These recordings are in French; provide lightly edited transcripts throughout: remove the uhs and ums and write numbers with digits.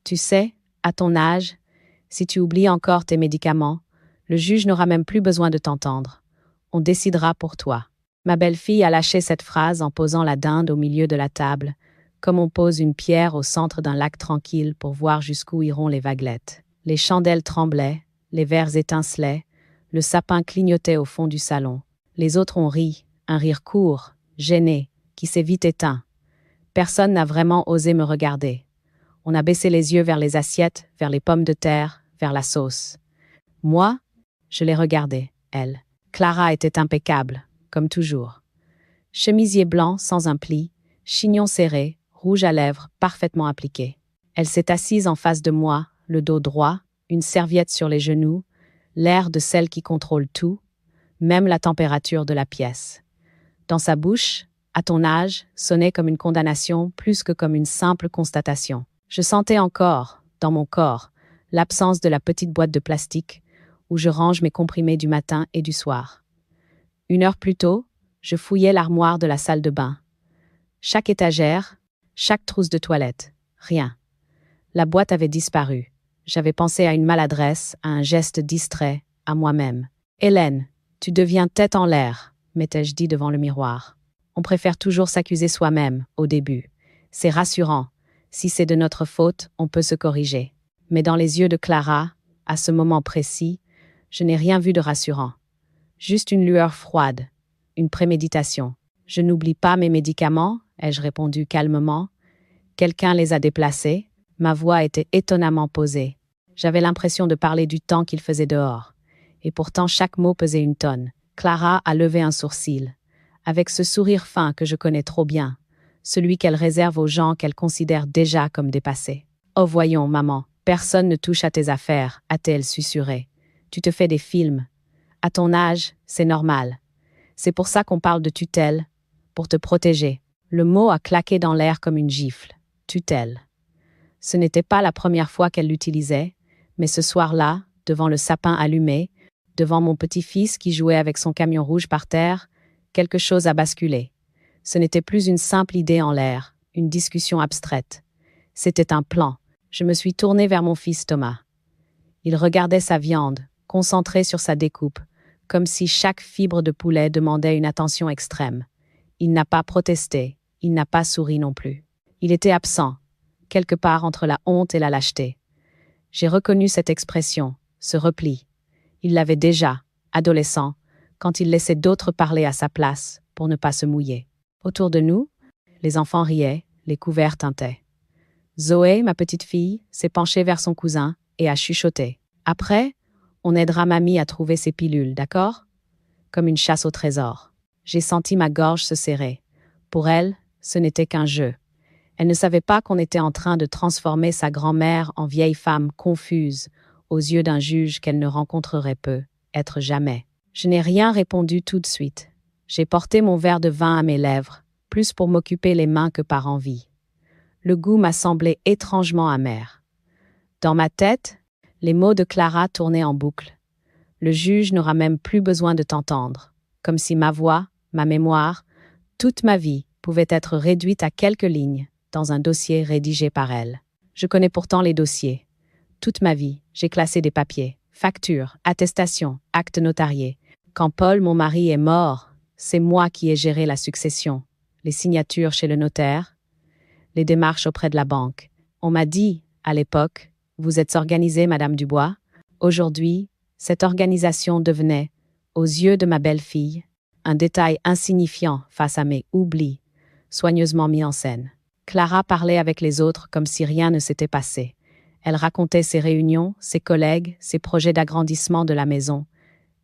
Tu sais, à ton âge, si tu oublies encore tes médicaments, le juge n'aura même plus besoin de t'entendre. On décidera pour toi. Ma belle-fille a lâché cette phrase en posant la dinde au milieu de la table, comme on pose une pierre au centre d'un lac tranquille pour voir jusqu'où iront les vaguelettes. Les chandelles tremblaient, les verres étincelaient, le sapin clignotait au fond du salon. Les autres ont ri, un rire court, gêné, qui s'est vite éteint. Personne n'a vraiment osé me regarder. On a baissé les yeux vers les assiettes, vers les pommes de terre, vers la sauce. Moi, je les regardais, elle. Clara était impeccable, comme toujours. Chemisier blanc sans un pli, chignon serré, rouge à lèvres, parfaitement appliqué. Elle s'est assise en face de moi, le dos droit, une serviette sur les genoux, l'air de celle qui contrôle tout, même la température de la pièce. Dans sa bouche, à ton âge, sonnait comme une condamnation plus que comme une simple constatation. Je sentais encore, dans mon corps, l'absence de la petite boîte de plastique où je range mes comprimés du matin et du soir. 1 heure plus tôt, je fouillais l'armoire de la salle de bain. Chaque étagère, chaque trousse de toilette, rien. La boîte avait disparu. J'avais pensé à une maladresse, à un geste distrait, à moi-même. « Hélène, tu deviens tête en l'air », m'étais-je dit devant le miroir. On préfère toujours s'accuser soi-même, au début. C'est rassurant. Si c'est de notre faute, on peut se corriger. Mais dans les yeux de Clara, à ce moment précis, je n'ai rien vu de rassurant. Juste une lueur froide, une préméditation. « Je n'oublie pas mes médicaments », ai-je répondu calmement. Quelqu'un les a déplacés. Ma voix était étonnamment posée. J'avais l'impression de parler du temps qu'il faisait dehors. Et pourtant chaque mot pesait une tonne. Clara a levé un sourcil. Avec ce sourire fin que je connais trop bien. Celui qu'elle réserve aux gens qu'elle considère déjà comme dépassés. « Oh voyons, maman, personne ne touche à tes affaires », a-t-elle susurré. « Tu te fais des films. À ton âge, c'est normal. C'est pour ça qu'on parle de tutelle, pour te protéger. » Le mot a claqué dans l'air comme une gifle. Tutelle. Ce n'était pas la première fois qu'elle l'utilisait, mais ce soir-là, devant le sapin allumé, devant mon petit-fils qui jouait avec son camion rouge par terre, quelque chose a basculé. Ce n'était plus une simple idée en l'air, une discussion abstraite. C'était un plan. Je me suis tournée vers mon fils Thomas. Il regardait sa viande, concentré sur sa découpe, comme si chaque fibre de poulet demandait une attention extrême. Il n'a pas protesté, il n'a pas souri non plus. Il était absent, quelque part entre la honte et la lâcheté. J'ai reconnu cette expression, ce repli. Il l'avait déjà, adolescent, quand il laissait d'autres parler à sa place pour ne pas se mouiller. Autour de nous, les enfants riaient, les couverts tintaient. Zoé, ma petite fille, s'est penchée vers son cousin et a chuchoté. « Après, on aidera mamie à trouver ses pilules, d'accord ?» Comme une chasse au trésor. J'ai senti ma gorge se serrer. Pour elle, ce n'était qu'un jeu. Elle ne savait pas qu'on était en train de transformer sa grand-mère en vieille femme confuse, aux yeux d'un juge qu'elle ne rencontrerait peu, être jamais. Je n'ai rien répondu tout de suite. J'ai porté mon verre de vin à mes lèvres, plus pour m'occuper les mains que par envie. Le goût m'a semblé étrangement amer. Dans ma tête, les mots de Clara tournaient en boucle. Le juge n'aura même plus besoin de t'entendre, comme si ma voix, ma mémoire, toute ma vie pouvait être réduite à quelques lignes dans un dossier rédigé par elle. Je connais pourtant les dossiers. Toute ma vie, j'ai classé des papiers, factures, attestations, actes notariés. Quand Paul, mon mari, est mort, c'est moi qui ai géré la succession, les signatures chez le notaire, les démarches auprès de la banque. On m'a dit, à l'époque, « Vous êtes organisée, Madame Dubois ». Aujourd'hui, cette organisation devenait, aux yeux de ma belle-fille, un détail insignifiant face à mes oublis, soigneusement mis en scène. Clara parlait avec les autres comme si rien ne s'était passé. Elle racontait ses réunions, ses collègues, ses projets d'agrandissement de la maison.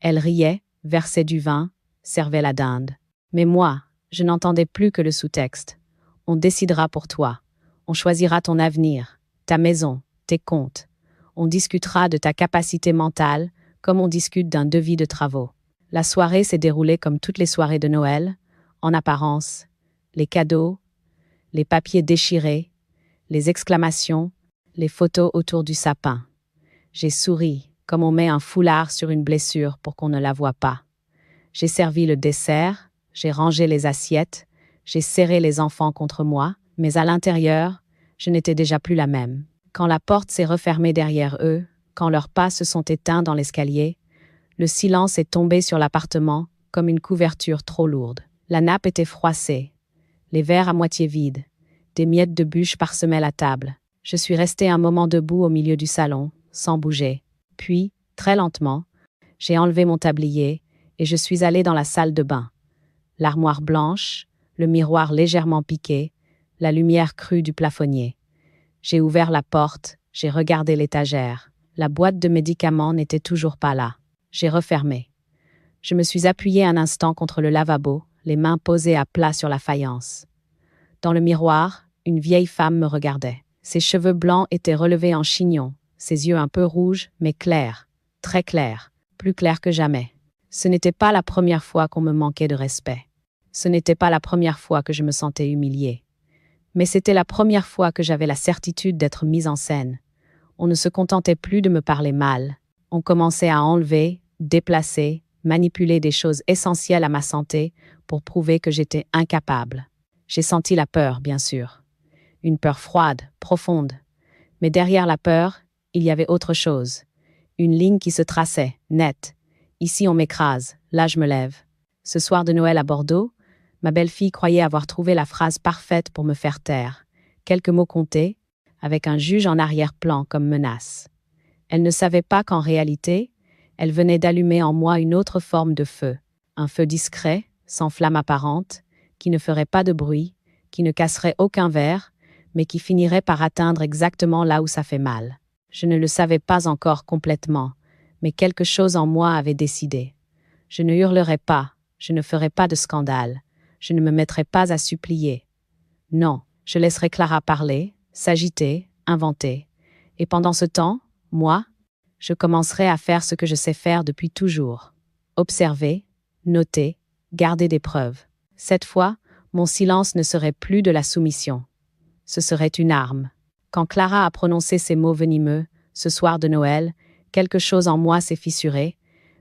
Elle riait, versait du vin, servait la dinde. Mais moi, je n'entendais plus que le sous-texte. On décidera pour toi. On choisira ton avenir, ta maison, tes comptes. On discutera de ta capacité mentale, comme on discute d'un devis de travaux. La soirée s'est déroulée comme toutes les soirées de Noël, en apparence. Les cadeaux, les papiers déchirés, les exclamations, les photos autour du sapin. J'ai souri, comme on met un foulard sur une blessure pour qu'on ne la voie pas. J'ai servi le dessert, j'ai rangé les assiettes, j'ai serré les enfants contre moi, mais à l'intérieur, je n'étais déjà plus la même. Quand la porte s'est refermée derrière eux, quand leurs pas se sont éteints dans l'escalier, le silence est tombé sur l'appartement comme une couverture trop lourde. La nappe était froissée, les verres à moitié vides, des miettes de bûche parsemaient la table. Je suis restée un moment debout au milieu du salon, sans bouger. Puis, très lentement, j'ai enlevé mon tablier et je suis allée dans la salle de bain. L'armoire blanche, le miroir légèrement piqué, la lumière crue du plafonnier. J'ai ouvert la porte, j'ai regardé l'étagère. La boîte de médicaments n'était toujours pas là. J'ai refermé. Je me suis appuyée un instant contre le lavabo, les mains posées à plat sur la faïence. Dans le miroir, une vieille femme me regardait. Ses cheveux blancs étaient relevés en chignon, ses yeux un peu rouges, mais clairs, très clairs, plus clairs que jamais. Ce n'était pas la première fois qu'on me manquait de respect. Ce n'était pas la première fois que je me sentais humiliée. Mais c'était la première fois que j'avais la certitude d'être mise en scène. On ne se contentait plus de me parler mal. On commençait à enlever, déplacer, manipuler des choses essentielles à ma santé pour prouver que j'étais incapable. J'ai senti la peur, bien sûr. Une peur froide, profonde. Mais derrière la peur, il y avait autre chose. Une ligne qui se traçait, nette. Ici on m'écrase, là je me lève. Ce soir de Noël à Bordeaux, ma belle-fille croyait avoir trouvé la phrase parfaite pour me faire taire. Quelques mots comptés, avec un juge en arrière-plan comme menace. Elle ne savait pas qu'en réalité, elle venait d'allumer en moi une autre forme de feu. Un feu discret, sans flamme apparente, qui ne ferait pas de bruit, qui ne casserait aucun verre, mais qui finirait par atteindre exactement là où ça fait mal. Je ne le savais pas encore complètement, mais quelque chose en moi avait décidé. Je ne hurlerais pas, je ne ferais pas de scandale, je ne me mettrais pas à supplier. Non, je laisserais Clara parler, s'agiter, inventer. Et pendant ce temps, moi, je commencerai à faire ce que je sais faire depuis toujours. Observer, noter, garder des preuves. Cette fois, mon silence ne serait plus de la soumission. Ce serait une arme. Quand Clara a prononcé ces mots venimeux, ce soir de Noël, quelque chose en moi s'est fissuré,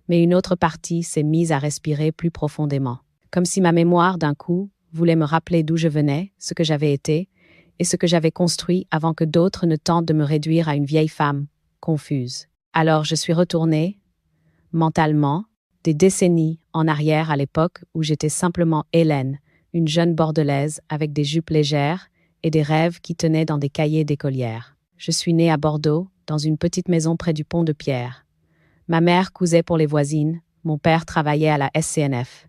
mais une autre partie s'est mise à respirer plus profondément. Comme si ma mémoire, d'un coup, voulait me rappeler d'où je venais, ce que j'avais été, et ce que j'avais construit avant que d'autres ne tentent de me réduire à une vieille femme, confuse. Alors je suis retournée, mentalement, des décennies en arrière à l'époque où j'étais simplement Hélène, une jeune bordelaise avec des jupes légères et des rêves qui tenaient dans des cahiers d'écolière. Je suis née à Bordeaux, dans une petite maison près du pont de Pierre. Ma mère cousait pour les voisines, mon père travaillait à la SCNF.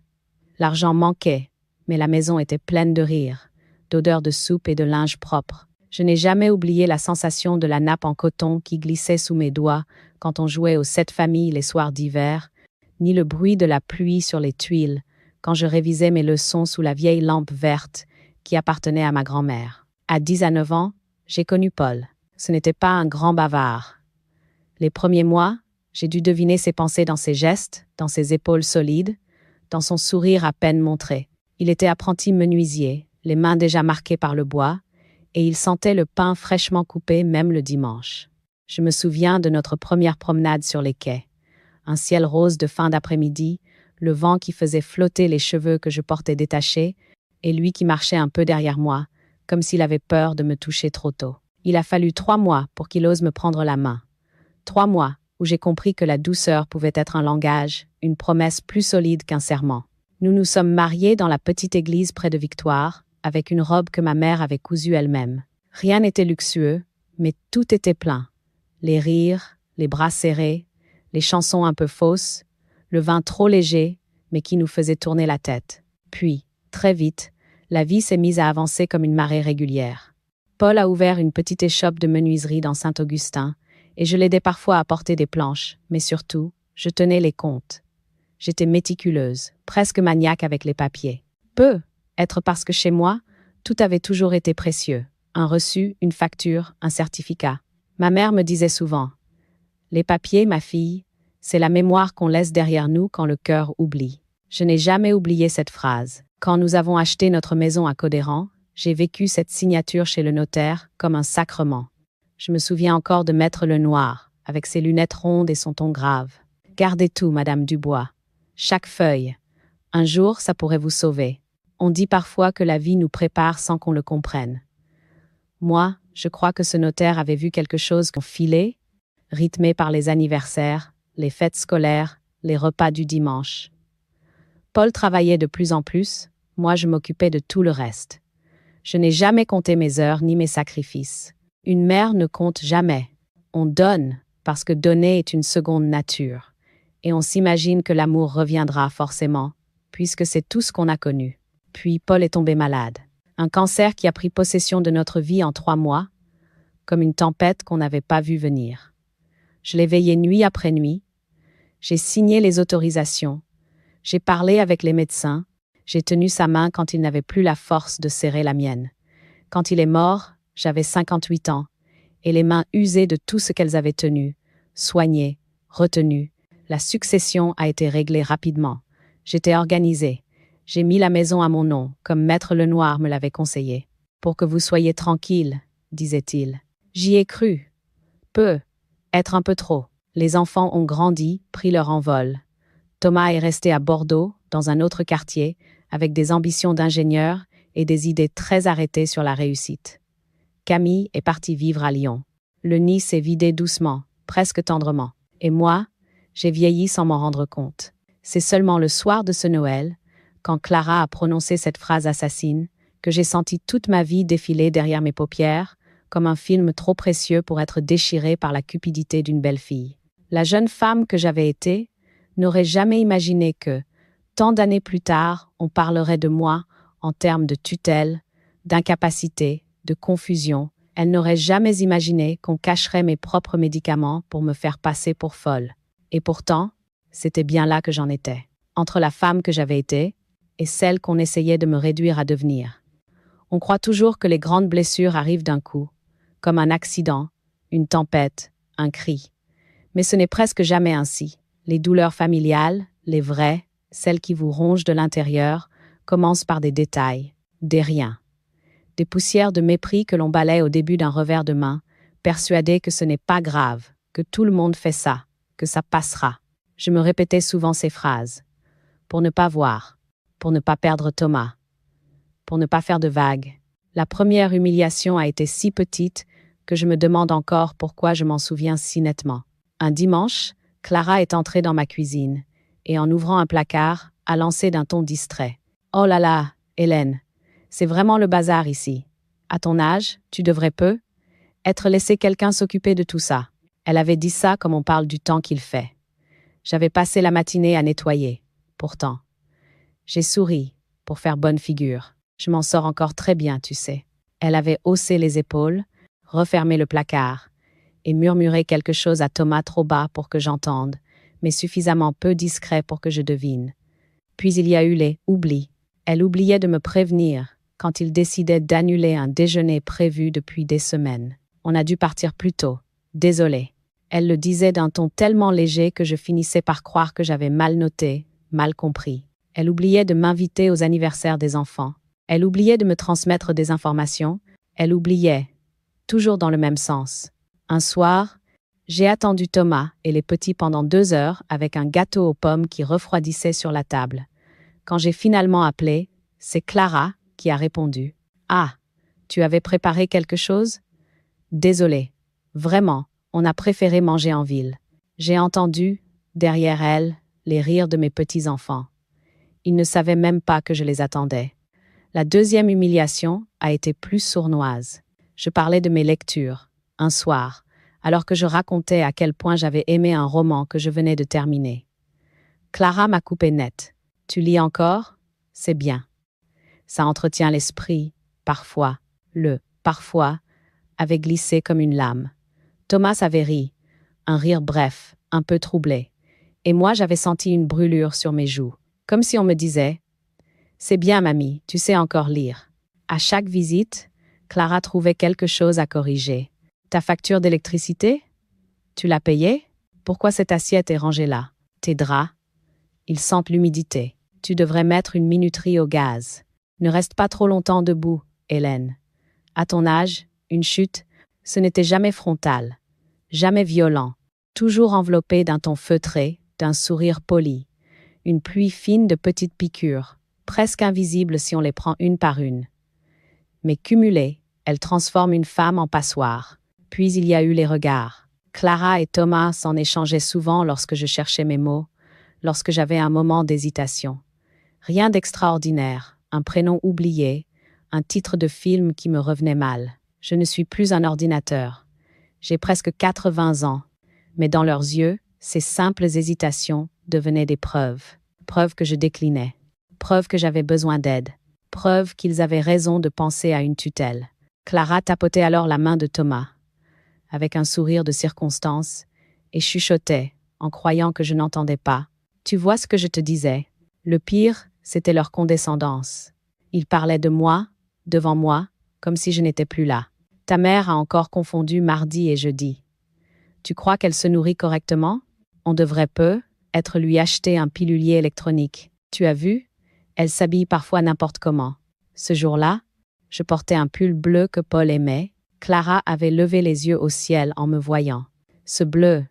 L'argent manquait, mais la maison était pleine de rire, d'odeurs de soupe et de linge propre. Je n'ai jamais oublié la sensation de la nappe en coton qui glissait sous mes doigts quand on jouait aux 7 familles les soirs d'hiver, ni le bruit de la pluie sur les tuiles quand je révisais mes leçons sous la vieille lampe verte qui appartenait à ma grand-mère. À 10 à 9 ans, j'ai connu Paul. Ce n'était pas un grand bavard. Les premiers mois, j'ai dû deviner ses pensées dans ses gestes, dans ses épaules solides, dans son sourire à peine montré. Il était apprenti menuisier, les mains déjà marquées par le bois, et il sentait le pain fraîchement coupé même le dimanche. Je me souviens de notre première promenade sur les quais. Un ciel rose de fin d'après-midi, le vent qui faisait flotter les cheveux que je portais détachés, et lui qui marchait un peu derrière moi, comme s'il avait peur de me toucher trop tôt. Il a fallu 3 mois pour qu'il ose me prendre la main. 3 mois où j'ai compris que la douceur pouvait être un langage, une promesse plus solide qu'un serment. Nous nous sommes mariés dans la petite église près de Victoire, avec une robe que ma mère avait cousue elle-même. Rien n'était luxueux, mais tout était plein. Les rires, les bras serrés, les chansons un peu fausses, le vin trop léger, mais qui nous faisait tourner la tête. Puis, très vite, la vie s'est mise à avancer comme une marée régulière. Paul a ouvert une petite échoppe de menuiserie dans Saint-Augustin, et je l'aidais parfois à porter des planches, mais surtout, je tenais les comptes. J'étais méticuleuse, presque maniaque avec les papiers. Être parce que chez moi, tout avait toujours été précieux. Un reçu, une facture, un certificat. Ma mère me disait souvent « Les papiers, ma fille, c'est la mémoire qu'on laisse derrière nous quand le cœur oublie. » Je n'ai jamais oublié cette phrase. Quand nous avons acheté notre maison à Codéran, j'ai vécu cette signature chez le notaire comme un sacrement. Je me souviens encore de Maître Lenoir, avec ses lunettes rondes et son ton grave. « Gardez tout, Madame Dubois. Chaque feuille. Un jour, ça pourrait vous sauver. On dit parfois que la vie nous prépare sans qu'on le comprenne. Moi, je crois que ce notaire avait vu quelque chose qu'on filait, rythmé par les anniversaires, les fêtes scolaires, les repas du dimanche. Paul travaillait de plus en plus, moi je m'occupais de tout le reste. Je n'ai jamais compté mes heures ni mes sacrifices. Une mère ne compte jamais. On donne, parce que donner est une seconde nature. Et on s'imagine que l'amour reviendra forcément, puisque c'est tout ce qu'on a connu. Puis Paul est tombé malade. Un cancer qui a pris possession de notre vie en 3 mois, comme une tempête qu'on n'avait pas vue venir. Je l'ai veillé nuit après nuit. J'ai signé les autorisations. J'ai parlé avec les médecins. J'ai tenu sa main quand il n'avait plus la force de serrer la mienne. Quand il est mort, j'avais 58 ans, et les mains usées de tout ce qu'elles avaient tenu, soigné, retenu. La succession a été réglée rapidement. J'étais organisée. J'ai mis la maison à mon nom, comme Maître Lenoir me l'avait conseillé. Pour que vous soyez tranquille, disait-il. J'y ai cru. Peu. Être un peu trop. Les enfants ont grandi, pris leur envol. Thomas est resté à Bordeaux, dans un autre quartier, avec des ambitions d'ingénieur et des idées très arrêtées sur la réussite. Camille est partie vivre à Lyon. Le nid s'est vidé doucement, presque tendrement. Et moi, j'ai vieilli sans m'en rendre compte. C'est seulement le soir de ce Noël, quand Clara a prononcé cette phrase assassine, que j'ai senti toute ma vie défiler derrière mes paupières, comme un film trop précieux pour être déchiré par la cupidité d'une belle fille. La jeune femme que j'avais été n'aurait jamais imaginé que, tant d'années plus tard, on parlerait de moi en termes de tutelle, d'incapacité, de confusion. Elle n'aurait jamais imaginé qu'on cacherait mes propres médicaments pour me faire passer pour folle. Et pourtant, c'était bien là que j'en étais, entre la femme que j'avais été et celle qu'on essayait de me réduire à devenir. On croit toujours que les grandes blessures arrivent d'un coup, comme un accident, une tempête, un cri. Mais ce n'est presque jamais ainsi. Les douleurs familiales, les vraies, celles qui vous rongent de l'intérieur, commencent par des détails, des riens. Des poussières de mépris que l'on balaie au début d'un revers de main, persuadé que ce n'est pas grave, que tout le monde fait ça, que ça passera. Je me répétais souvent ces phrases. Pour ne pas voir, pour ne pas perdre Thomas, pour ne pas faire de vagues. La première humiliation a été si petite que je me demande encore pourquoi je m'en souviens si nettement. Un dimanche, Clara est entrée dans ma cuisine et en ouvrant un placard, a lancé d'un ton distrait. « Oh là là, Hélène, c'est vraiment le bazar ici. À ton âge, tu devrais être laissé quelqu'un s'occuper de tout ça. » Elle avait dit ça comme on parle du temps qu'il fait. J'avais passé la matinée à nettoyer, pourtant. J'ai souri, pour faire bonne figure. Je m'en sors encore très bien, tu sais. Elle avait haussé les épaules, refermé le placard, et murmuré quelque chose à Thomas trop bas pour que j'entende, mais suffisamment peu discret pour que je devine. Puis il y a eu les oublis. Elle oubliait de me prévenir quand il décidait d'annuler un déjeuner prévu depuis des semaines. On a dû partir plus tôt. Désolée. Elle le disait d'un ton tellement léger que je finissais par croire que j'avais mal noté, mal compris. Elle oubliait de m'inviter aux anniversaires des enfants. Elle oubliait de me transmettre des informations. Elle oubliait, toujours dans le même sens. Un soir, j'ai attendu Thomas et les petits pendant 2 heures avec un gâteau aux pommes qui refroidissait sur la table. Quand j'ai finalement appelé, c'est Clara qui a répondu. « Ah, tu avais préparé quelque chose ? Désolée. Vraiment, on a préféré manger en ville. » J'ai entendu, derrière elle, les rires de mes petits-enfants. Ils ne savaient même pas que je les attendais. La deuxième humiliation a été plus sournoise. Je parlais de mes lectures, un soir, alors que je racontais à quel point j'avais aimé un roman que je venais de terminer. Clara m'a coupé net. « Tu lis encore ? C'est bien. Ça entretient l'esprit, parfois. » Le « parfois » avait glissé comme une lame. Thomas avait ri, un rire bref, un peu troublé. Et moi j'avais senti une brûlure sur mes joues, comme si on me disait « C'est bien, mamie, tu sais encore lire. » À chaque visite, Clara trouvait quelque chose à corriger. « Ta facture d'électricité ? Tu l'as payée ? Pourquoi cette assiette est rangée là ? Tes draps ? Ils sentent l'humidité. Tu devrais mettre une minuterie au gaz. Ne reste pas trop longtemps debout, Hélène. À ton âge, une chute, ce n'était jamais frontal, jamais violent, toujours enveloppé d'un ton feutré, d'un sourire poli, une pluie fine de petites piqûres, presque invisibles si on les prend une par une. Mais cumulées, Elle transforme une femme en passoire. Puis il y a eu les regards. Clara et Thomas s'en échangeaient souvent lorsque je cherchais mes mots, lorsque j'avais un moment d'hésitation. Rien d'extraordinaire, un prénom oublié, un titre de film qui me revenait mal. Je ne suis plus un ordinateur. J'ai presque 80 ans, mais dans leurs yeux, ces simples hésitations devenaient des preuves. Preuves que je déclinais. Preuves que j'avais besoin d'aide. Preuves qu'ils avaient raison de penser à une tutelle. Clara tapotait alors la main de Thomas, avec un sourire de circonstance, et chuchotait, en croyant que je n'entendais pas. « Tu vois ce que je te disais. Le pire, c'était leur condescendance. Ils parlaient de moi, devant moi, comme si je n'étais plus là. Ta mère a encore confondu mardi et jeudi. Tu crois qu'elle se nourrit correctement? On devrait peut-être lui acheter un pilulier électronique. Tu as vu? Elle s'habille parfois n'importe comment. Ce jour-là, je portais un pull bleu que Paul aimait. Clara avait levé les yeux au ciel en me voyant. Ce bleu,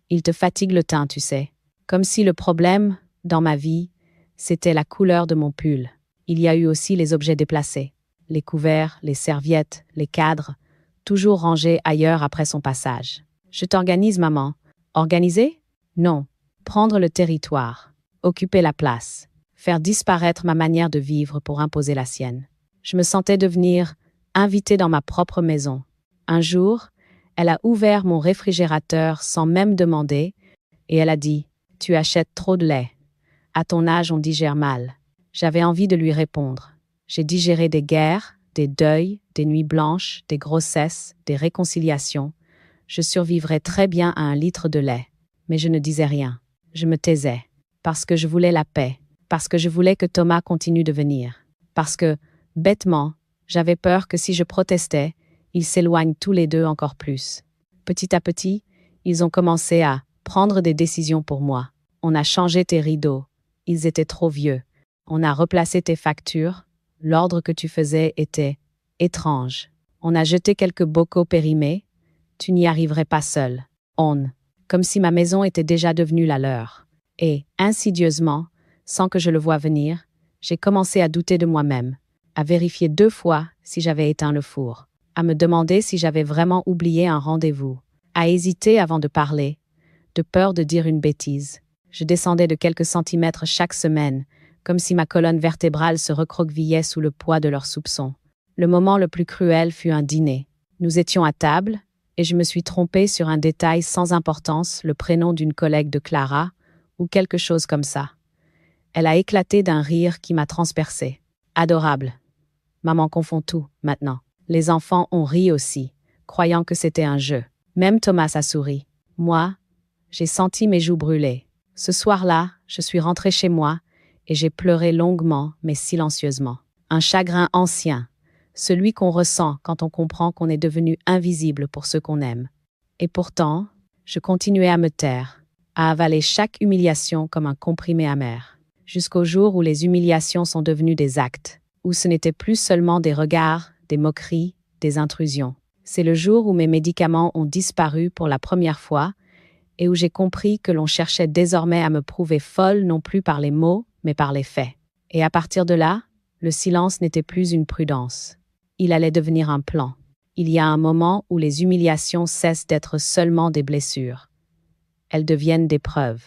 il te fatigue le teint, tu sais. Comme si le problème, dans ma vie, c'était la couleur de mon pull. Il y a eu aussi les objets déplacés. Les couverts, les serviettes, les cadres, toujours rangés ailleurs après son passage. Je t'organise, maman. Organiser? Non. Prendre le territoire. Occuper la place. Faire disparaître ma manière de vivre pour imposer la sienne. Je me sentais devenir invitée dans ma propre maison. Un jour, elle a ouvert mon réfrigérateur sans même demander et elle a dit « Tu achètes trop de lait. À ton âge, on digère mal. » J'avais envie de lui répondre. J'ai digéré des guerres, des deuils, des nuits blanches, des grossesses, des réconciliations. Je survivrais très bien à 1 litre de lait. Mais je ne disais rien. Je me taisais. Parce que je voulais la paix. Parce que je voulais que Thomas continue de venir. Parce que, bêtement, j'avais peur que si je protestais, ils s'éloignent tous les deux encore plus. Petit à petit, ils ont commencé à prendre des décisions pour moi. On a changé tes rideaux. Ils étaient trop vieux. On a replacé tes factures. L'ordre que tu faisais était étrange. On a jeté quelques bocaux périmés. Tu n'y arriverais pas seul. Comme si ma maison était déjà devenue la leur. Et, insidieusement, sans que je le voie venir, j'ai commencé à douter de moi-même, à vérifier 2 fois si j'avais éteint le four, à me demander si j'avais vraiment oublié un rendez-vous, à hésiter avant de parler, de peur de dire une bêtise. Je descendais de quelques centimètres chaque semaine, comme si ma colonne vertébrale se recroquevillait sous le poids de leurs soupçons. Le moment le plus cruel fut un dîner. Nous étions à table, et je me suis trompée sur un détail sans importance, le prénom d'une collègue de Clara, ou quelque chose comme ça. Elle a éclaté d'un rire qui m'a transpercée. Adorable. Maman confond tout, maintenant. Les enfants ont ri aussi, croyant que c'était un jeu. Même Thomas a souri. Moi, j'ai senti mes joues brûler. Ce soir-là, je suis rentrée chez moi, et j'ai pleuré longuement, mais silencieusement. Un chagrin ancien, celui qu'on ressent quand on comprend qu'on est devenu invisible pour ceux qu'on aime. Et pourtant, je continuais à me taire, à avaler chaque humiliation comme un comprimé amer, jusqu'au jour où les humiliations sont devenues des actes, où ce n'était plus seulement des regards, des moqueries, des intrusions. C'est le jour où mes médicaments ont disparu pour la première fois et où j'ai compris que l'on cherchait désormais à me prouver folle non plus par les mots, mais par les faits. Et à partir de là, le silence n'était plus une prudence. Il allait devenir un plan. Il y a un moment où les humiliations cessent d'être seulement des blessures. Elles deviennent des preuves.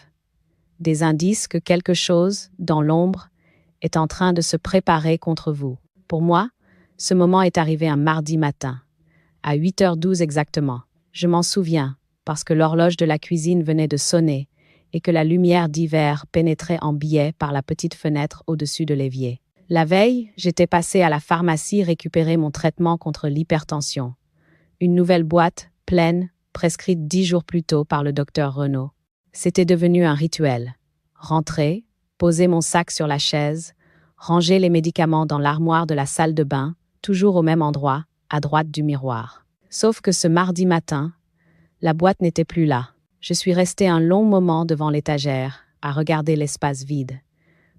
Des indices que quelque chose, dans l'ombre, est en train de se préparer contre vous. Pour moi, ce moment est arrivé un mardi matin, à 8h12 exactement. Je m'en souviens, parce que l'horloge de la cuisine venait de sonner et que la lumière d'hiver pénétrait en biais par la petite fenêtre au-dessus de l'évier. La veille, j'étais passée à la pharmacie récupérer mon traitement contre l'hypertension. Une nouvelle boîte, pleine, prescrite 10 jours plus tôt par le docteur Renaud. C'était devenu un rituel. Rentrer, poser mon sac sur la chaise, ranger les médicaments dans l'armoire de la salle de bain, toujours au même endroit, à droite du miroir. Sauf que ce mardi matin, la boîte n'était plus là. Je suis restée un long moment devant l'étagère, à regarder l'espace vide.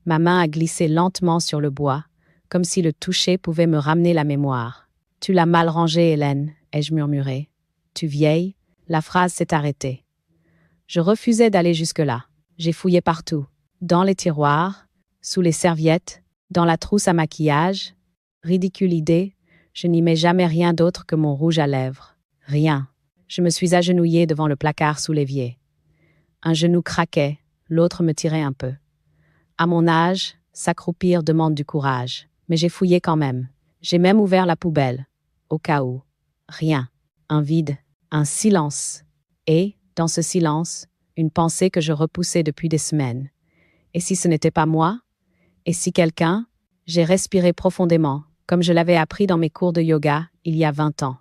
Ma main a glissé lentement sur le bois, comme si le toucher pouvait me ramener la mémoire. « Tu l'as mal rangé, Hélène », ai-je murmuré. « Tu vieilles ?» La phrase s'est arrêtée. Je refusais d'aller jusque-là. J'ai fouillé partout. Dans les tiroirs, sous les serviettes, dans la trousse à maquillage. Ridicule idée, Je n'y mets jamais rien d'autre que mon rouge à lèvres. Rien. Je me suis agenouillée devant le placard sous l'évier. Un genou craquait, l'autre me tirait un peu. À mon âge, s'accroupir demande du courage, mais j'ai fouillé quand même. J'ai même ouvert la poubelle, au cas où. Rien. Un vide, un silence. Et, dans ce silence, une pensée que je repoussais depuis des semaines. Et si ce n'était pas moi? Et si quelqu'un? J'ai respiré profondément, comme je l'avais appris dans mes cours de yoga il y a 20 ans.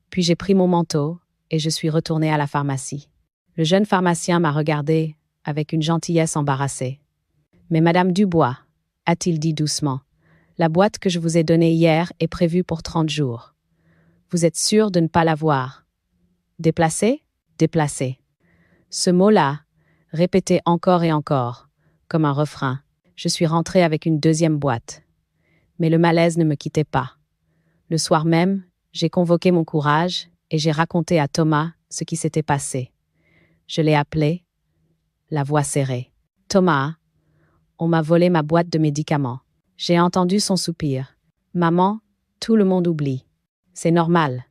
Puis j'ai pris mon manteau et je suis retournée à la pharmacie. Le jeune pharmacien m'a regardé avec une gentillesse embarrassée. « Mais Madame Dubois, a-t-il dit doucement, la boîte que je vous ai donnée hier est prévue pour 30 jours. Vous êtes sûre de ne pas la voir? Déplacée? Déplacée. » Ce mot-là, répété encore et encore, comme un refrain, je suis rentrée avec une deuxième boîte. Mais le malaise ne me quittait pas. Le soir même, j'ai convoqué mon courage et j'ai raconté à Thomas ce qui s'était passé. Je l'ai appelé, la voix serrée. « Thomas, on m'a volé ma boîte de médicaments. » J'ai entendu son soupir. « Maman, tout le monde oublie. C'est normal.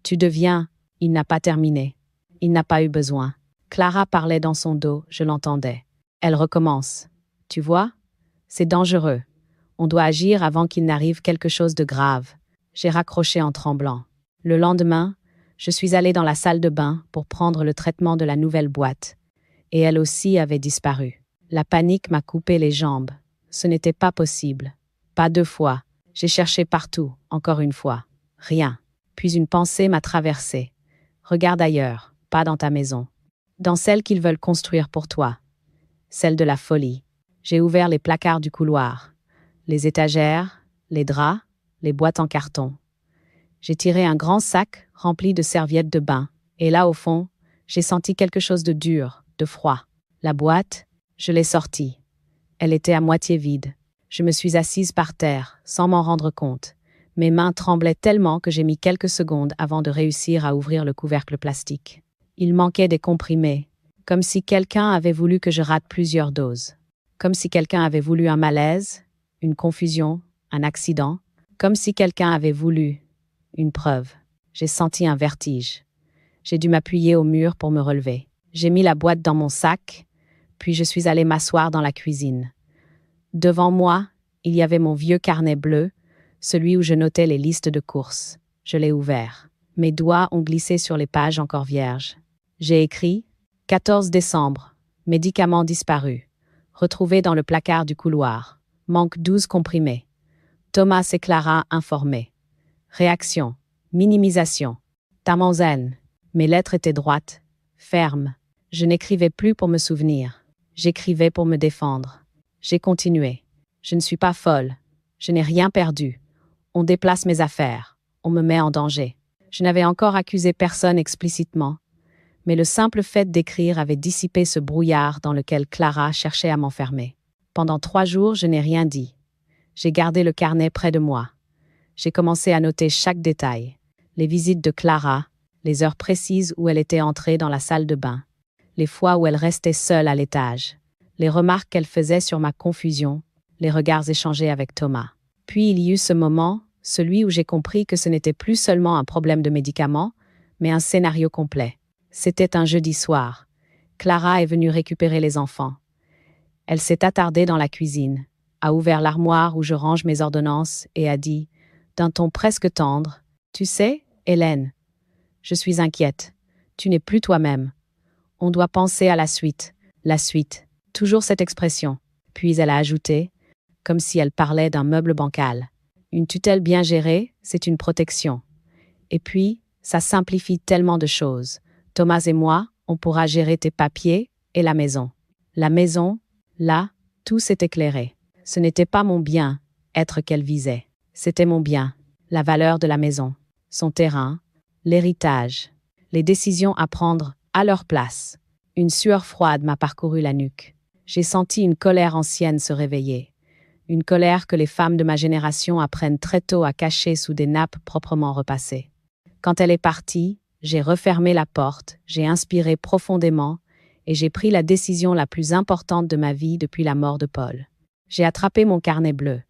Tu deviens, il n'a pas terminé. Il n'a pas eu besoin. » Clara parlait dans son dos, je l'entendais. Elle recommence. « Tu vois? C'est dangereux. On doit agir avant qu'il n'arrive quelque chose de grave. » J'ai raccroché en tremblant. Le lendemain, je suis allée dans la salle de bain pour prendre le traitement de la nouvelle boîte. Et elle aussi avait disparu. La panique m'a coupé les jambes. Ce n'était pas possible. Pas 2 fois. J'ai cherché partout, encore une fois. Rien. Puis une pensée m'a traversée. Regarde ailleurs, pas dans ta maison. Dans celle qu'ils veulent construire pour toi. Celle de la folie. J'ai ouvert les placards du couloir. Les étagères, les draps, les boîtes en carton. J'ai tiré un grand sac rempli de serviettes de bain. Et là, au fond, j'ai senti quelque chose de dur, de froid. La boîte, je l'ai sortie. Elle était à moitié vide. Je me suis assise par terre, sans m'en rendre compte. Mes mains tremblaient tellement que j'ai mis quelques secondes avant de réussir à ouvrir le couvercle plastique. Il manquait des comprimés, comme si quelqu'un avait voulu que je rate plusieurs doses. Comme si quelqu'un avait voulu un malaise, une confusion, un accident. Comme si quelqu'un avait voulu une preuve. J'ai senti un vertige. J'ai dû m'appuyer au mur pour me relever. J'ai mis la boîte dans mon sac, puis je suis allée m'asseoir dans la cuisine. Devant moi, il y avait mon vieux carnet bleu, celui où je notais les listes de courses. Je l'ai ouvert. Mes doigts ont glissé sur les pages encore vierges. J'ai écrit « 14 décembre, médicaments disparus, retrouvés dans le placard du couloir, manque 12 comprimés. Thomas et Clara informés. Réaction, minimisation. Tamanzen. » Mes lettres étaient droites, fermes. Je n'écrivais plus pour me souvenir. J'écrivais pour me défendre. J'ai continué. Je ne suis pas folle. Je n'ai rien perdu. On déplace mes affaires. On me met en danger. Je n'avais encore accusé personne explicitement. Mais le simple fait d'écrire avait dissipé ce brouillard dans lequel Clara cherchait à m'enfermer. Pendant 3 jours, je n'ai rien dit. J'ai gardé le carnet près de moi. J'ai commencé à noter chaque détail. Les visites de Clara, les heures précises où elle était entrée dans la salle de bain, les fois où elle restait seule à l'étage, les remarques qu'elle faisait sur ma confusion, les regards échangés avec Thomas. Puis il y eut ce moment, celui où j'ai compris que ce n'était plus seulement un problème de médicaments, mais un scénario complet. C'était un jeudi soir. Clara est venue récupérer les enfants. Elle s'est attardée dans la cuisine, a ouvert l'armoire où je range mes ordonnances et a dit, d'un ton presque tendre, « Tu sais, Hélène, je suis inquiète. Tu n'es plus toi-même. On doit penser à la suite. La suite. » Toujours cette expression. Puis elle a ajouté, comme si elle parlait d'un meuble bancal. « Une tutelle bien gérée, c'est une protection. Et puis, ça simplifie tellement de choses. Thomas et moi, on pourra gérer tes papiers et la maison. » La maison, là, tout s'est éclairé. Ce n'était pas mon bien, être qu'elle visait. C'était mon bien, la valeur de la maison, son terrain, l'héritage, les décisions à prendre à leur place. Une sueur froide m'a parcouru la nuque. J'ai senti une colère ancienne se réveiller. Une colère que les femmes de ma génération apprennent très tôt à cacher sous des nappes proprement repassées. Quand elle est partie, j'ai refermé la porte, j'ai inspiré profondément et j'ai pris la décision la plus importante de ma vie depuis la mort de Paul. J'ai attrapé mon carnet bleu.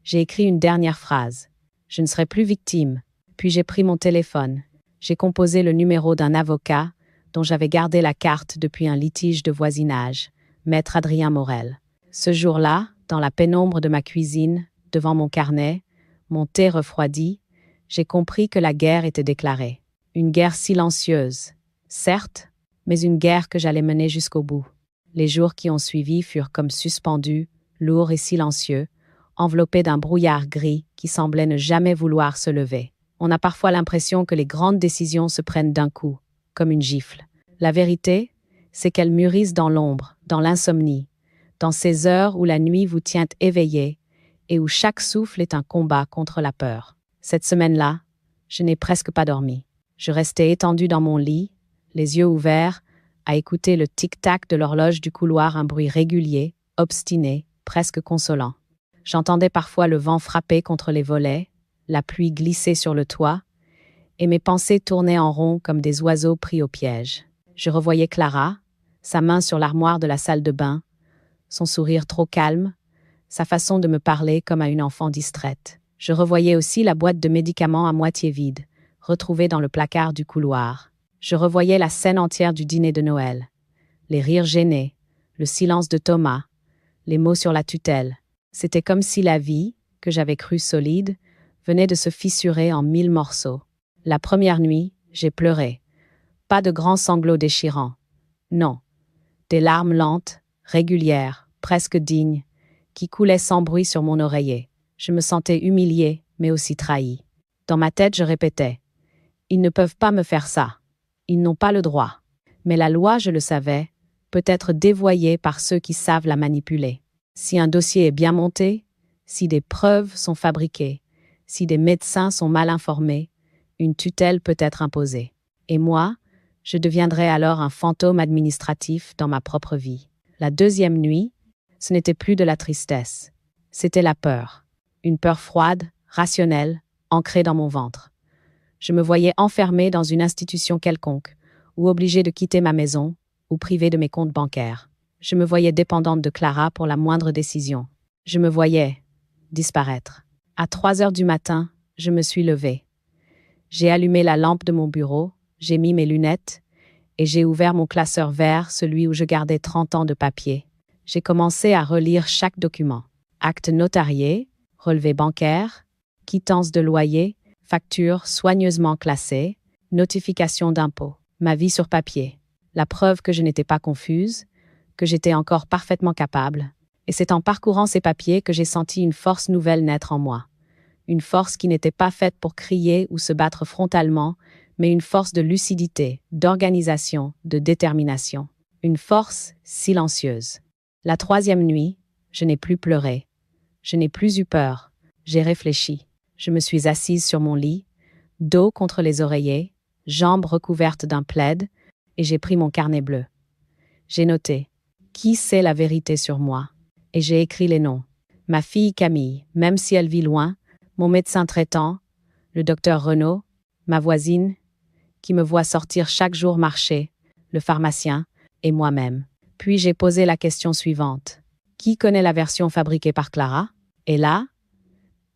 J'ai écrit une dernière phrase. Je ne serai plus victime. Puis j'ai pris mon téléphone. J'ai composé le numéro d'un avocat dont j'avais gardé la carte depuis un litige de voisinage, Maître Adrien Morel. Ce jour-là, dans la pénombre de ma cuisine, devant mon carnet, mon thé refroidi, j'ai compris que la guerre était déclarée. Une guerre silencieuse, certes, mais une guerre que j'allais mener jusqu'au bout. Les jours qui ont suivi furent comme suspendus, lourds et silencieux, enveloppés d'un brouillard gris qui semblait ne jamais vouloir se lever. On a parfois l'impression que les grandes décisions se prennent d'un coup, comme une gifle. La vérité, c'est qu'elles mûrissent dans l'ombre, dans l'insomnie, dans ces heures où la nuit vous tient éveillé et où chaque souffle est un combat contre la peur. Cette semaine-là, je n'ai presque pas dormi. Je restais étendu dans mon lit, les yeux ouverts, à écouter le tic-tac de l'horloge du couloir, un bruit régulier, obstiné, presque consolant. J'entendais parfois le vent frapper contre les volets, la pluie glisser sur le toit, et mes pensées tournaient en rond comme des oiseaux pris au piège. Je revoyais Clara, sa main sur l'armoire de la salle de bain, son sourire trop calme, sa façon de me parler comme à une enfant distraite. Je revoyais aussi la boîte de médicaments à moitié vide, retrouvée dans le placard du couloir. Je revoyais la scène entière du dîner de Noël. Les rires gênés, le silence de Thomas, les mots sur la tutelle. C'était comme si la vie, que j'avais crue solide, venait de se fissurer en 1000 morceaux. La première nuit, j'ai pleuré. Pas de grands sanglots déchirants. Non. Des larmes lentes, régulières, presque dignes, qui coulaient sans bruit sur mon oreiller. Je me sentais humilié, mais aussi trahi. Dans ma tête, je répétais « Ils ne peuvent pas me faire ça. Ils n'ont pas le droit. » Mais la loi, je le savais, peut être dévoyée par ceux qui savent la manipuler. Si un dossier est bien monté, si des preuves sont fabriquées, si des médecins sont mal informés, une tutelle peut être imposée. Et moi, je deviendrai alors un fantôme administratif dans ma propre vie. La deuxième nuit, ce n'était plus de la tristesse. C'était la peur. Une peur froide, rationnelle, ancrée dans mon ventre. Je me voyais enfermée dans une institution quelconque, ou obligée de quitter ma maison, ou privée de mes comptes bancaires. Je me voyais dépendante de Clara pour la moindre décision. Je me voyais disparaître. À 3 heures du matin, je me suis levée. J'ai allumé la lampe de mon bureau, j'ai mis mes lunettes, et j'ai ouvert mon classeur vert, celui où je gardais 30 ans de papier. J'ai commencé à relire chaque document. Actes notariés, relevés bancaires, quittance de loyer, factures soigneusement classées, notifications d'impôts. Ma vie sur papier. La preuve que je n'étais pas confuse, que j'étais encore parfaitement capable. Et c'est en parcourant ces papiers que j'ai senti une force nouvelle naître en moi. Une force qui n'était pas faite pour crier ou se battre frontalement, mais une force de lucidité, d'organisation, de détermination. Une force silencieuse. La troisième nuit, je n'ai plus pleuré. Je n'ai plus eu peur. J'ai réfléchi. Je me suis assise sur mon lit, dos contre les oreillers, jambes recouvertes d'un plaid, et j'ai pris mon carnet bleu. J'ai noté « Qui sait la vérité sur moi ?» et j'ai écrit les noms. Ma fille Camille, même si elle vit loin, mon médecin traitant, le docteur Renaud, ma voisine, qui me voit sortir chaque jour marcher, le pharmacien, et moi-même. Puis j'ai posé la question suivante. Qui connaît la version fabriquée par Clara? Et là,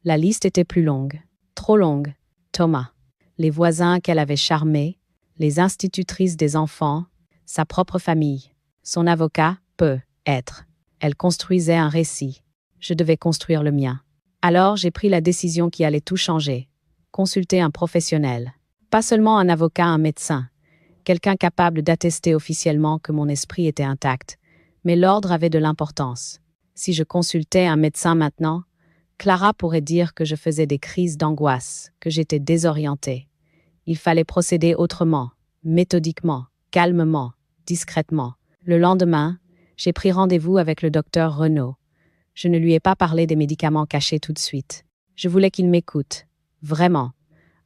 la liste était plus longue, trop longue. Thomas, les voisins qu'elle avait charmés, les institutrices des enfants, sa propre famille. Son avocat, peut-être. Elle construisait un récit. Je devais construire le mien. Alors j'ai pris la décision qui allait tout changer. Consulter un professionnel. Pas seulement un avocat, un médecin. Quelqu'un capable d'attester officiellement que mon esprit était intact. Mais l'ordre avait de l'importance. Si je consultais un médecin maintenant, Clara pourrait dire que je faisais des crises d'angoisse, que j'étais désorientée. Il fallait procéder autrement, méthodiquement, calmement, discrètement. Le lendemain, j'ai pris rendez-vous avec le docteur Renaud. Je ne lui ai pas parlé des médicaments cachés tout de suite. Je voulais qu'il m'écoute, vraiment,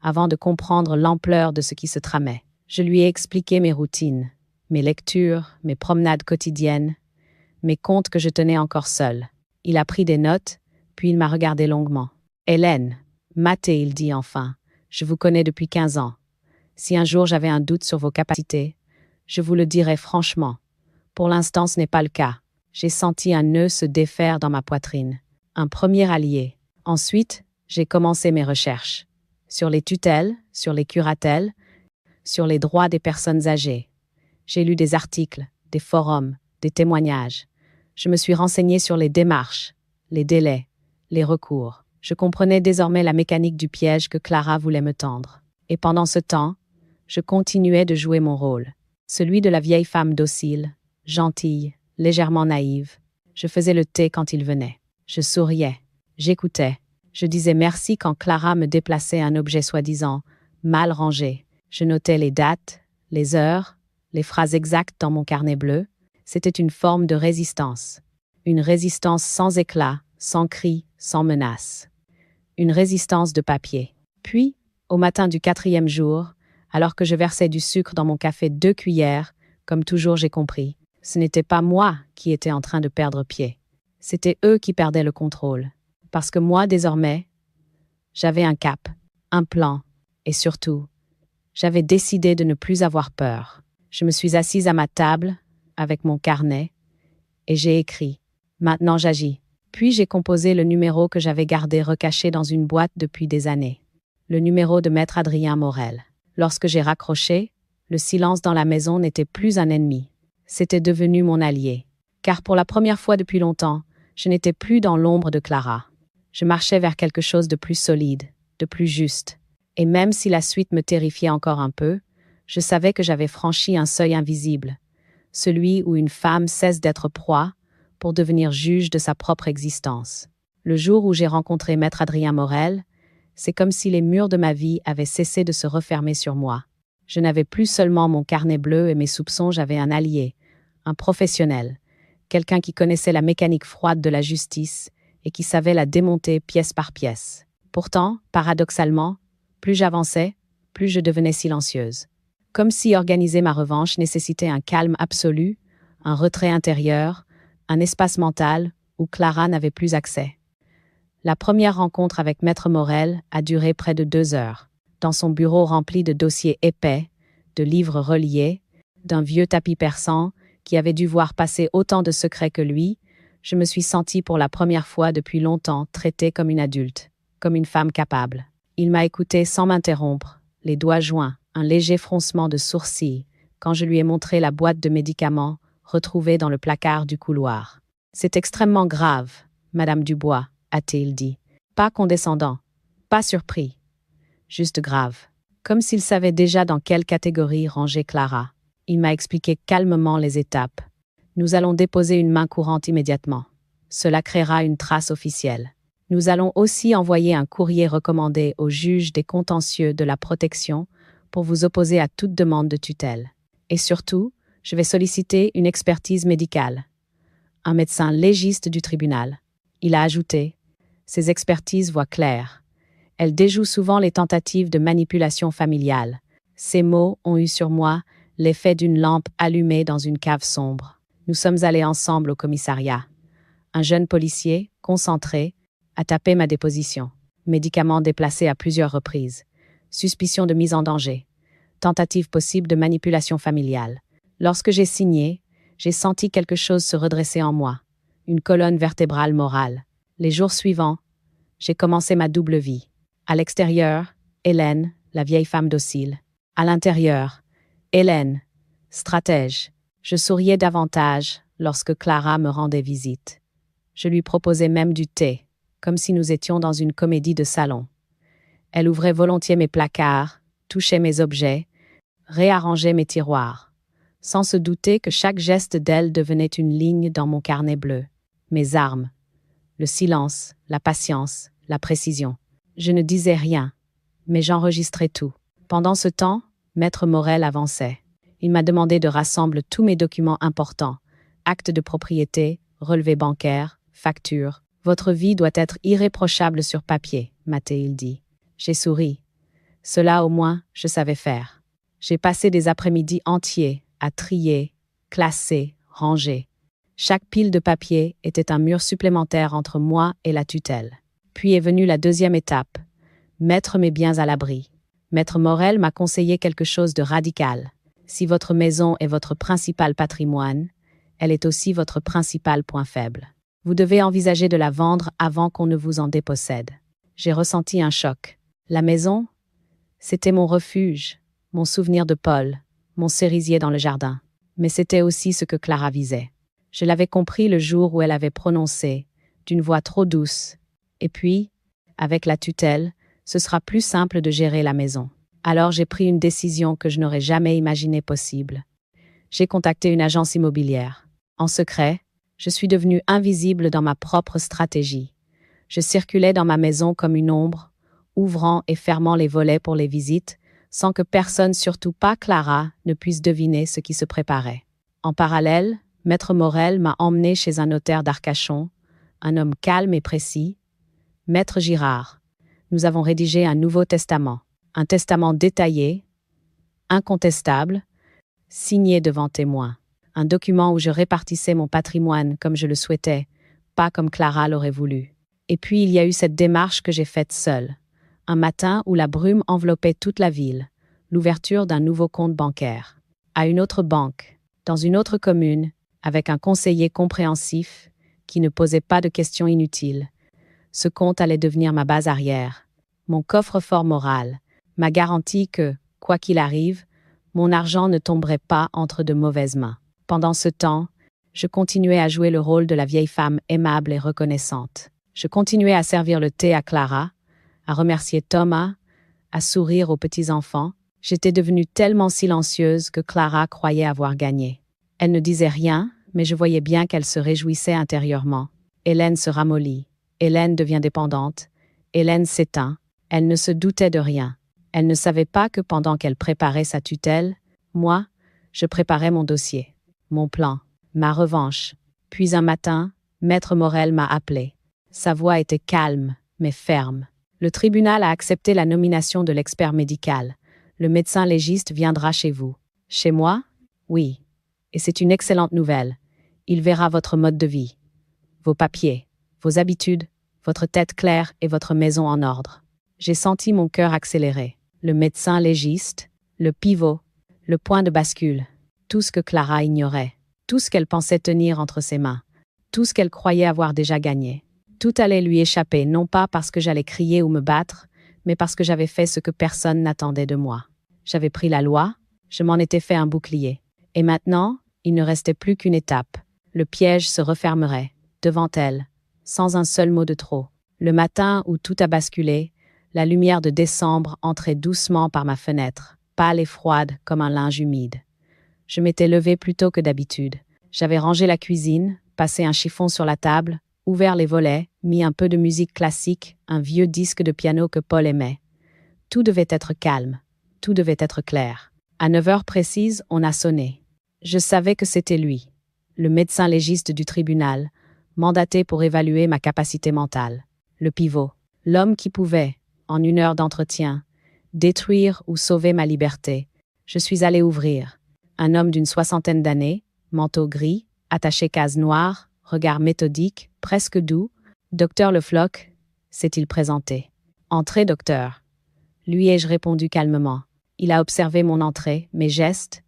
avant de comprendre l'ampleur de ce qui se tramait. Je lui ai expliqué mes routines, mes lectures, mes promenades quotidiennes, mes comptes que je tenais encore seule. Il a pris des notes, puis il m'a regardé longuement. « Hélène, Mathé, il dit enfin, je vous connais depuis 15 ans. Si un jour j'avais un doute sur vos capacités, je vous le dirais franchement. Pour l'instant, ce n'est pas le cas. J'ai senti un nœud se défaire dans ma poitrine. Un premier allié. Ensuite, J'ai commencé mes recherches. Sur les tutelles, sur les curatelles, sur les droits des personnes âgées. J'ai lu des articles, des forums, des témoignages. Je me suis renseignée sur les démarches, les délais, les recours. Je comprenais désormais la mécanique du piège que Clara voulait me tendre. Et pendant ce temps, je continuais de jouer mon rôle, celui de la vieille femme docile, gentille, légèrement naïve. Je faisais le thé quand il venait. Je souriais. J'écoutais. Je disais merci quand Clara me déplaçait un objet soi-disant mal rangé. Je notais les dates, les heures, les phrases exactes dans mon carnet bleu. C'était une forme de résistance. Une résistance sans éclat, sans cri, sans menace. Une résistance de papier. Puis, au matin du 4e jour, alors que je versais du sucre dans mon café 2 cuillères, comme toujours j'ai compris, ce n'était pas moi qui étais en train de perdre pied. C'était eux qui perdaient le contrôle. Parce que moi, désormais, j'avais un cap, un plan, et surtout, j'avais décidé de ne plus avoir peur. Je me suis assise à ma table, avec mon carnet, et j'ai écrit. Maintenant j'agis. Puis j'ai composé le numéro que j'avais gardé recaché dans une boîte depuis des années. Le numéro de Maître Adrien Morel. Lorsque j'ai raccroché, le silence dans la maison n'était plus un ennemi. C'était devenu mon allié. Car pour la première fois depuis longtemps, je n'étais plus dans l'ombre de Clara. Je marchais vers quelque chose de plus solide, de plus juste. Et même si la suite me terrifiait encore un peu, je savais que j'avais franchi un seuil invisible, celui où une femme cesse d'être proie pour devenir juge de sa propre existence. Le jour où j'ai rencontré Maître Adrien Morel, c'est comme si les murs de ma vie avaient cessé de se refermer sur moi. Je n'avais plus seulement mon carnet bleu et mes soupçons, j'avais un allié, un professionnel, quelqu'un qui connaissait la mécanique froide de la justice et qui savait la démonter pièce par pièce. Pourtant, paradoxalement, plus j'avançais, plus je devenais silencieuse. Comme si organiser ma revanche nécessitait un calme absolu, un retrait intérieur, un espace mental où Clara n'avait plus accès. La première rencontre avec Maître Morel a duré près de 2 heures. Dans son bureau rempli de dossiers épais, de livres reliés, d'un vieux tapis persan qui avait dû voir passer autant de secrets que lui, je me suis sentie pour la première fois depuis longtemps traitée comme une adulte, comme une femme capable. Il m'a écoutée sans m'interrompre, les doigts joints, un léger froncement de sourcils, quand je lui ai montré la boîte de médicaments retrouvée dans le placard du couloir. « C'est extrêmement grave, Madame Dubois », a-t-il dit. Pas condescendant, pas surpris, juste grave. Comme s'il savait déjà dans quelle catégorie ranger Clara. Il m'a expliqué calmement les étapes. Nous allons déposer une main courante immédiatement. Cela créera une trace officielle. Nous allons aussi envoyer un courrier recommandé au juge des contentieux de la protection pour vous opposer à toute demande de tutelle. Et surtout, je vais solliciter une expertise médicale. Un médecin légiste du tribunal. Il a ajouté, ces expertises voient clair. Elles déjouent souvent les tentatives de manipulation familiale. Ces mots ont eu sur moi l'effet d'une lampe allumée dans une cave sombre. Nous sommes allés ensemble au commissariat. Un jeune policier, concentré, a tapé ma déposition. Médicaments déplacés à plusieurs reprises. Suspicion de mise en danger. Tentative possible de manipulation familiale. Lorsque j'ai signé, j'ai senti quelque chose se redresser en moi. Une colonne vertébrale morale. Les jours suivants, j'ai commencé ma double vie. À l'extérieur, Hélène, la vieille femme docile. À l'intérieur, Hélène, stratège. Je souriais davantage lorsque Clara me rendait visite. Je lui proposais même du thé, comme si nous étions dans une comédie de salon. Elle ouvrait volontiers mes placards, touchait mes objets, réarrangeait mes tiroirs, sans se douter que chaque geste d'elle devenait une ligne dans mon carnet bleu. Mes armes, le silence, la patience, la précision. Je ne disais rien, mais j'enregistrais tout. Pendant ce temps, Maître Morel avançait. Il m'a demandé de rassembler tous mes documents importants, actes de propriété, relevés bancaires, factures. Votre vie doit être irréprochable sur papier, m'a-t-il dit. J'ai souri. Cela au moins, je savais faire. J'ai passé des après-midi entiers à trier, classer, ranger. Chaque pile de papier était un mur supplémentaire entre moi et la tutelle. Puis est venue la deuxième étape, mettre mes biens à l'abri. Maître Morel m'a conseillé quelque chose de radical. Si votre maison est votre principal patrimoine, elle est aussi votre principal point faible. Vous devez envisager de la vendre avant qu'on ne vous en dépossède. J'ai ressenti un choc. La maison, c'était mon refuge, mon souvenir de Paul, mon cerisier dans le jardin. Mais c'était aussi ce que Clara visait. Je l'avais compris le jour où elle avait prononcé, d'une voix trop douce. Et puis, avec la tutelle, ce sera plus simple de gérer la maison. Alors j'ai pris une décision que je n'aurais jamais imaginée possible. J'ai contacté une agence immobilière. En secret, je suis devenue invisible dans ma propre stratégie. Je circulais dans ma maison comme une ombre, ouvrant et fermant les volets pour les visites, sans que personne, surtout pas Clara, ne puisse deviner ce qui se préparait. En parallèle, Maître Morel m'a emmené chez un notaire d'Arcachon, un homme calme et précis, Maître Girard. Nous avons rédigé un nouveau testament, un testament détaillé, incontestable, signé devant témoins. Un document où je répartissais mon patrimoine comme je le souhaitais, pas comme Clara l'aurait voulu. Et puis il y a eu cette démarche que j'ai faite seule. Un matin où la brume enveloppait toute la ville, l'ouverture d'un nouveau compte bancaire. À une autre banque, dans une autre commune, avec un conseiller compréhensif qui ne posait pas de questions inutiles. Ce compte allait devenir ma base arrière, mon coffre-fort moral, ma garantie que, quoi qu'il arrive, mon argent ne tomberait pas entre de mauvaises mains. Pendant ce temps, je continuais à jouer le rôle de la vieille femme aimable et reconnaissante. Je continuais à servir le thé à Clara, à remercier Thomas, à sourire aux petits-enfants. J'étais devenue tellement silencieuse que Clara croyait avoir gagné. Elle ne disait rien, mais je voyais bien qu'elle se réjouissait intérieurement. Hélène se ramollit. Hélène devient dépendante. Hélène s'éteint. Elle ne se doutait de rien. Elle ne savait pas que pendant qu'elle préparait sa tutelle, moi, je préparais mon dossier, mon plan, ma revanche. Puis un matin, Maître Morel m'a appelé. Sa voix était calme, mais ferme. Le tribunal a accepté la nomination de l'expert médical. Le médecin légiste viendra chez vous. Chez moi? Oui. Et c'est une excellente nouvelle. Il verra votre mode de vie, vos papiers, vos habitudes, votre tête claire et votre maison en ordre. J'ai senti mon cœur accélérer. Le médecin légiste, le pivot, le point de bascule, tout ce que Clara ignorait, tout ce qu'elle pensait tenir entre ses mains, tout ce qu'elle croyait avoir déjà gagné. Tout allait lui échapper, non pas parce que j'allais crier ou me battre, mais parce que j'avais fait ce que personne n'attendait de moi. J'avais pris la loi, je m'en étais fait un bouclier. Et maintenant, il ne restait plus qu'une étape. Le piège se refermerait, devant elle, sans un seul mot de trop. Le matin où tout a basculé, la lumière de décembre entrait doucement par ma fenêtre, pâle et froide comme un linge humide. Je m'étais levée plus tôt que d'habitude. J'avais rangé la cuisine, passé un chiffon sur la table, ouvert les volets, mis un peu de musique classique, un vieux disque de piano que Paul aimait. Tout devait être calme, tout devait être clair. À 9 heures précises, on a sonné. Je savais que c'était lui, le médecin légiste du tribunal, mandaté pour évaluer ma capacité mentale. Le pivot, l'homme qui pouvait, en 1 heure d'entretien, détruire ou sauver ma liberté. Je suis allée ouvrir. Un homme d'une 60aine d'années, manteau gris, attaché case noire, regard méthodique, presque doux. Docteur Le Floch, s'est-il présenté. Entrez, docteur. Lui ai-je répondu calmement. Il a observé mon entrée, mes gestes,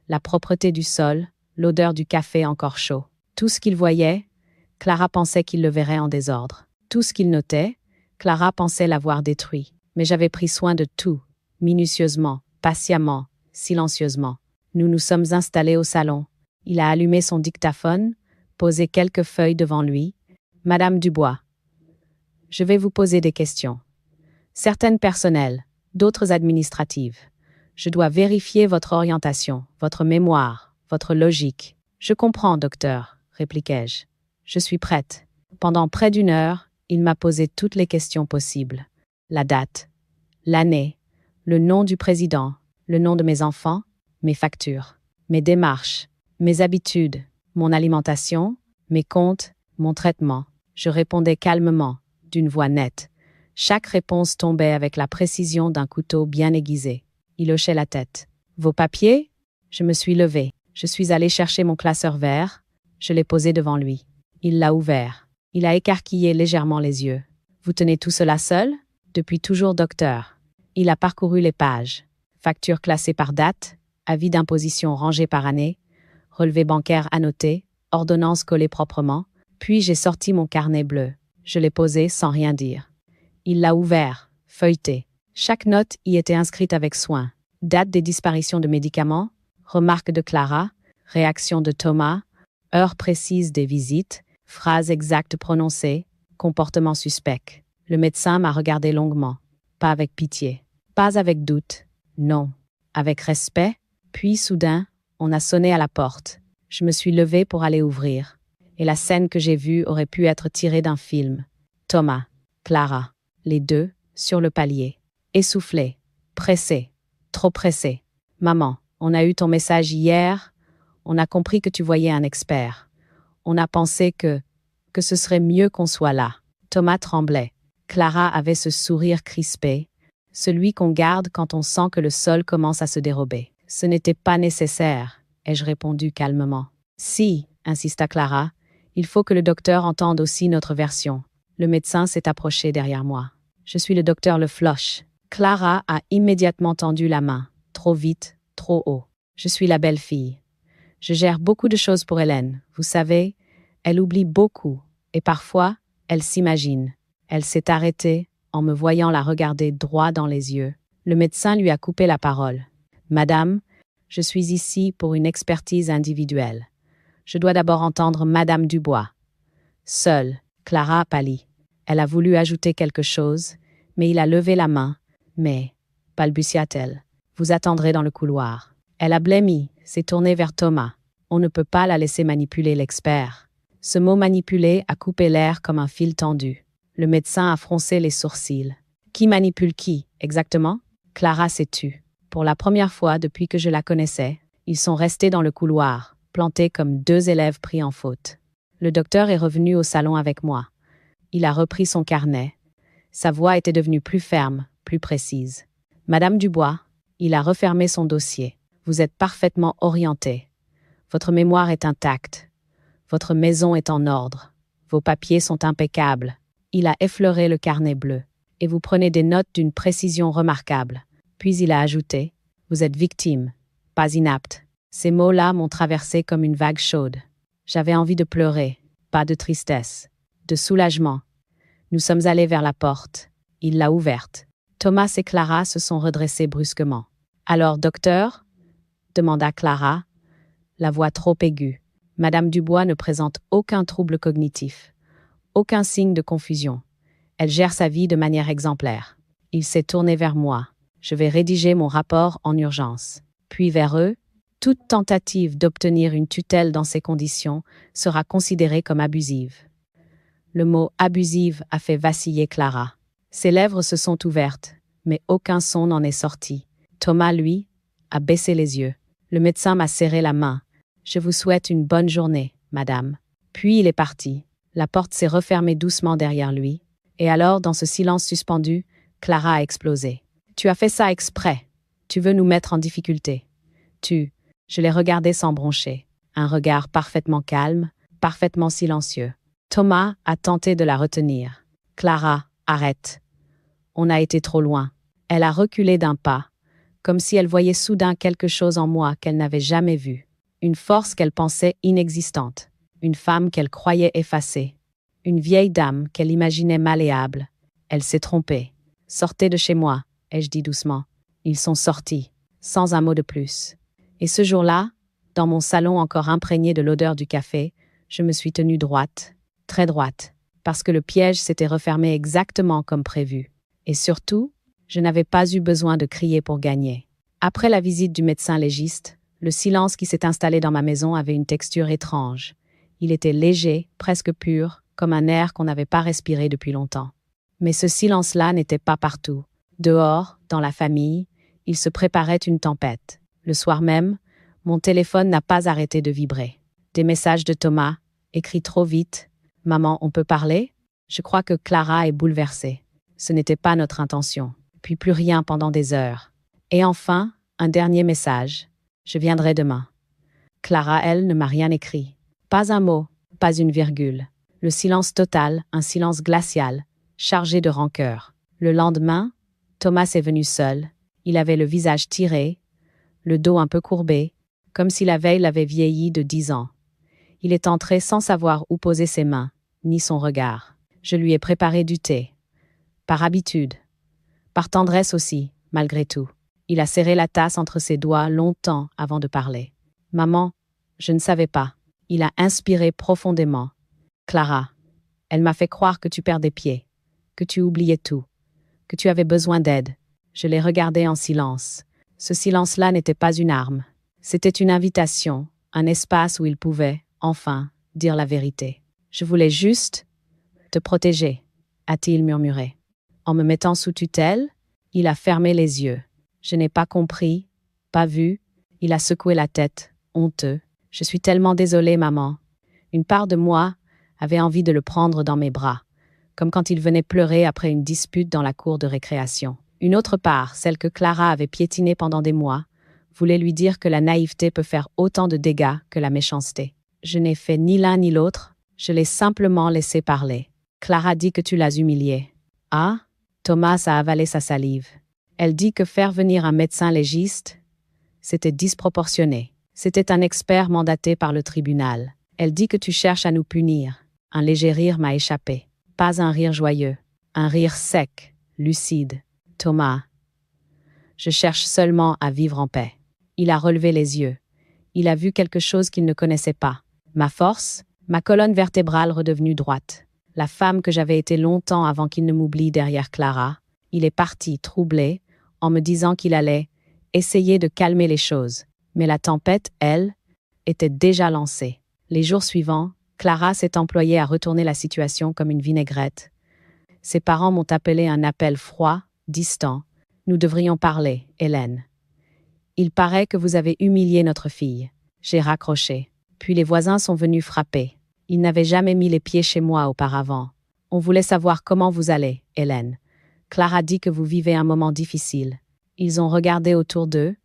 la propreté du sol, l'odeur du café encore chaud. Tout ce qu'il voyait, Clara pensait qu'il le verrait en désordre. Tout ce qu'il notait, Clara pensait l'avoir détruit. Mais j'avais pris soin de tout, minutieusement, patiemment, silencieusement. Nous nous sommes installés au salon. Il a allumé son dictaphone, posé quelques feuilles devant lui. Madame Dubois, je vais vous poser des questions. Certaines personnelles, d'autres administratives. Je dois vérifier votre orientation, votre mémoire, votre logique. Je comprends, docteur, répliquai-je. Je suis prête. Pendant près d'1 heure, il m'a posé toutes les questions possibles. La date, l'année, le nom du président, le nom de mes enfants, mes factures, mes démarches, mes habitudes, mon alimentation, mes comptes, mon traitement. Je répondais calmement, d'une voix nette. Chaque réponse tombait avec la précision d'un couteau bien aiguisé. Il hochait la tête. Vos papiers? Je me suis levée. Je suis allée chercher mon classeur vert. Je l'ai posé devant lui. Il l'a ouvert. Il a écarquillé légèrement les yeux. Vous tenez tout cela seul? Depuis toujours, docteur. Il a parcouru les pages. Factures classées par date, avis d'imposition rangés par année, relevés bancaires annotés, ordonnances collées proprement. Puis j'ai sorti mon carnet bleu. Je l'ai posé sans rien dire. Il l'a ouvert, feuilleté. Chaque note y était inscrite avec soin. Date des disparitions de médicaments, remarques de Clara, réaction de Thomas, heure précise des visites, phrases exactes prononcées, comportement suspect. Le médecin m'a regardé longuement, pas avec pitié, pas avec doute, non, avec respect, puis soudain, on a sonné à la porte. Je me suis levée pour aller ouvrir, et la scène que j'ai vue aurait pu être tirée d'un film. Thomas, Clara, les deux, sur le palier, essoufflés, pressés, trop pressés. Maman, on a eu ton message hier, on a compris que tu voyais un expert. On a pensé que ce serait mieux qu'on soit là. Thomas tremblait. Clara avait ce sourire crispé, celui qu'on garde quand on sent que le sol commence à se dérober. Ce n'était pas nécessaire, ai-je répondu calmement. Si, insista Clara, il faut que le docteur entende aussi notre version. Le médecin s'est approché derrière moi. Je suis le docteur Le Floch. Clara a immédiatement tendu la main. Trop vite, trop haut. Je suis la belle-fille. Je gère beaucoup de choses pour Hélène. Vous savez, elle oublie beaucoup, et parfois, elle s'imagine. Elle s'est arrêtée, en me voyant la regarder droit dans les yeux. Le médecin lui a coupé la parole. Madame, je suis ici pour une expertise individuelle. Je dois d'abord entendre Madame Dubois. Seule, Clara a pâli. Elle a voulu ajouter quelque chose, mais il a levé la main. Mais, balbutia-t-elle, vous attendrez dans le couloir. Elle a blêmi, s'est tournée vers Thomas. On ne peut pas la laisser manipuler l'expert. Ce mot manipuler a coupé l'air comme un fil tendu. Le médecin a froncé les sourcils. Qui manipule qui, exactement? Clara s'est tue. Pour la première fois depuis que je la connaissais, ils sont restés dans le couloir, plantés comme deux élèves pris en faute. Le docteur est revenu au salon avec moi. Il a repris son carnet. Sa voix était devenue plus ferme, plus précise. Madame Dubois, il a refermé son dossier. Vous êtes parfaitement orientée. Votre mémoire est intacte. Votre maison est en ordre. Vos papiers sont impeccables. Il a effleuré le carnet bleu. Et vous prenez des notes d'une précision remarquable. Puis il a ajouté, vous êtes victime, pas inapte. Ces mots-là m'ont traversé comme une vague chaude. J'avais envie de pleurer, pas de tristesse, de soulagement. Nous sommes allés vers la porte. Il l'a ouverte. Thomas et Clara se sont redressés brusquement. Alors, docteur? Demanda Clara, la voix trop aiguë. Madame Dubois ne présente aucun trouble cognitif. Aucun signe de confusion. Elle gère sa vie de manière exemplaire. Il s'est tourné vers moi. Je vais rédiger mon rapport en urgence. Puis vers eux, toute tentative d'obtenir une tutelle dans ces conditions sera considérée comme abusive. Le mot « abusive » a fait vaciller Clara. Ses lèvres se sont ouvertes, mais aucun son n'en est sorti. Thomas, lui, a baissé les yeux. Le médecin m'a serré la main. « Je vous souhaite une bonne journée, madame. » Puis il est parti. La porte s'est refermée doucement derrière lui. Et alors, dans ce silence suspendu, Clara a explosé. « Tu as fait ça exprès. Tu veux nous mettre en difficulté. » Je l'ai regardé sans broncher. Un regard parfaitement calme, parfaitement silencieux. Thomas a tenté de la retenir. « Clara, arrête. On a été trop loin. » Elle a reculé d'un pas, comme si elle voyait soudain quelque chose en moi qu'elle n'avait jamais vu. Une force qu'elle pensait inexistante. Une femme qu'elle croyait effacée. Une vieille dame qu'elle imaginait malléable. Elle s'est trompée. « Sortez de chez moi », ai-je dit doucement. Ils sont sortis, sans un mot de plus. Et ce jour-là, dans mon salon encore imprégné de l'odeur du café, je me suis tenue droite, très droite, parce que le piège s'était refermé exactement comme prévu. Et surtout, je n'avais pas eu besoin de crier pour gagner. Après la visite du médecin légiste, le silence qui s'est installé dans ma maison avait une texture étrange. Il était léger, presque pur, comme un air qu'on n'avait pas respiré depuis longtemps. Mais ce silence-là n'était pas partout. Dehors, dans la famille, il se préparait une tempête. Le soir même, mon téléphone n'a pas arrêté de vibrer. Des messages de Thomas, écrits trop vite. « Maman, on peut parler ?» Je crois que Clara est bouleversée. Ce n'était pas notre intention. Puis plus rien pendant des heures. Et enfin, un dernier message. « Je viendrai demain. » Clara, elle, ne m'a rien écrit. Pas un mot, pas une virgule. Le silence total, un silence glacial, chargé de rancœur. Le lendemain, Thomas est venu seul. Il avait le visage tiré, le dos un peu courbé, comme si la veille l'avait vieilli de 10 ans. Il est entré sans savoir où poser ses mains, ni son regard. Je lui ai préparé du thé. Par habitude. Par tendresse aussi, malgré tout. Il a serré la tasse entre ses doigts longtemps avant de parler. Maman, je ne savais pas. Il a inspiré profondément. Clara, elle m'a fait croire que tu perdais pied, que tu oubliais tout, que tu avais besoin d'aide. Je l'ai regardé en silence. Ce silence-là n'était pas une arme. C'était une invitation, un espace où il pouvait, enfin, dire la vérité. Je voulais juste te protéger, a-t-il murmuré. En me mettant sous tutelle, il a fermé les yeux. Je n'ai pas compris, pas vu. Il a secoué la tête, honteux. Je suis tellement désolée, maman. Une part de moi avait envie de le prendre dans mes bras, comme quand il venait pleurer après une dispute dans la cour de récréation. Une autre part, celle que Clara avait piétinée pendant des mois, voulait lui dire que la naïveté peut faire autant de dégâts que la méchanceté. Je n'ai fait ni l'un ni l'autre, je l'ai simplement laissé parler. Clara dit que tu l'as humilié. Ah? Thomas a avalé sa salive. Elle dit que faire venir un médecin légiste, c'était disproportionné. C'était un expert mandaté par le tribunal. Elle dit que tu cherches à nous punir. Un léger rire m'a échappé. Pas un rire joyeux. Un rire sec, lucide. Thomas. Je cherche seulement à vivre en paix. Il a relevé les yeux. Il a vu quelque chose qu'il ne connaissait pas. Ma force, ma colonne vertébrale redevenue droite. La femme que j'avais été longtemps avant qu'il ne m'oublie derrière Clara. Il est parti, troublé, en me disant qu'il allait essayer de calmer les choses. Mais la tempête, elle, était déjà lancée. Les jours suivants, Clara s'est employée à retourner la situation comme une vinaigrette. Ses parents m'ont appelé un appel froid, distant. Nous devrions parler, Hélène. Il paraît que vous avez humilié notre fille. J'ai raccroché. Puis les voisins sont venus frapper. Ils n'avaient jamais mis les pieds chez moi auparavant. On voulait savoir comment vous allez, Hélène. Clara dit que vous vivez un moment difficile. Ils ont regardé autour d'eux,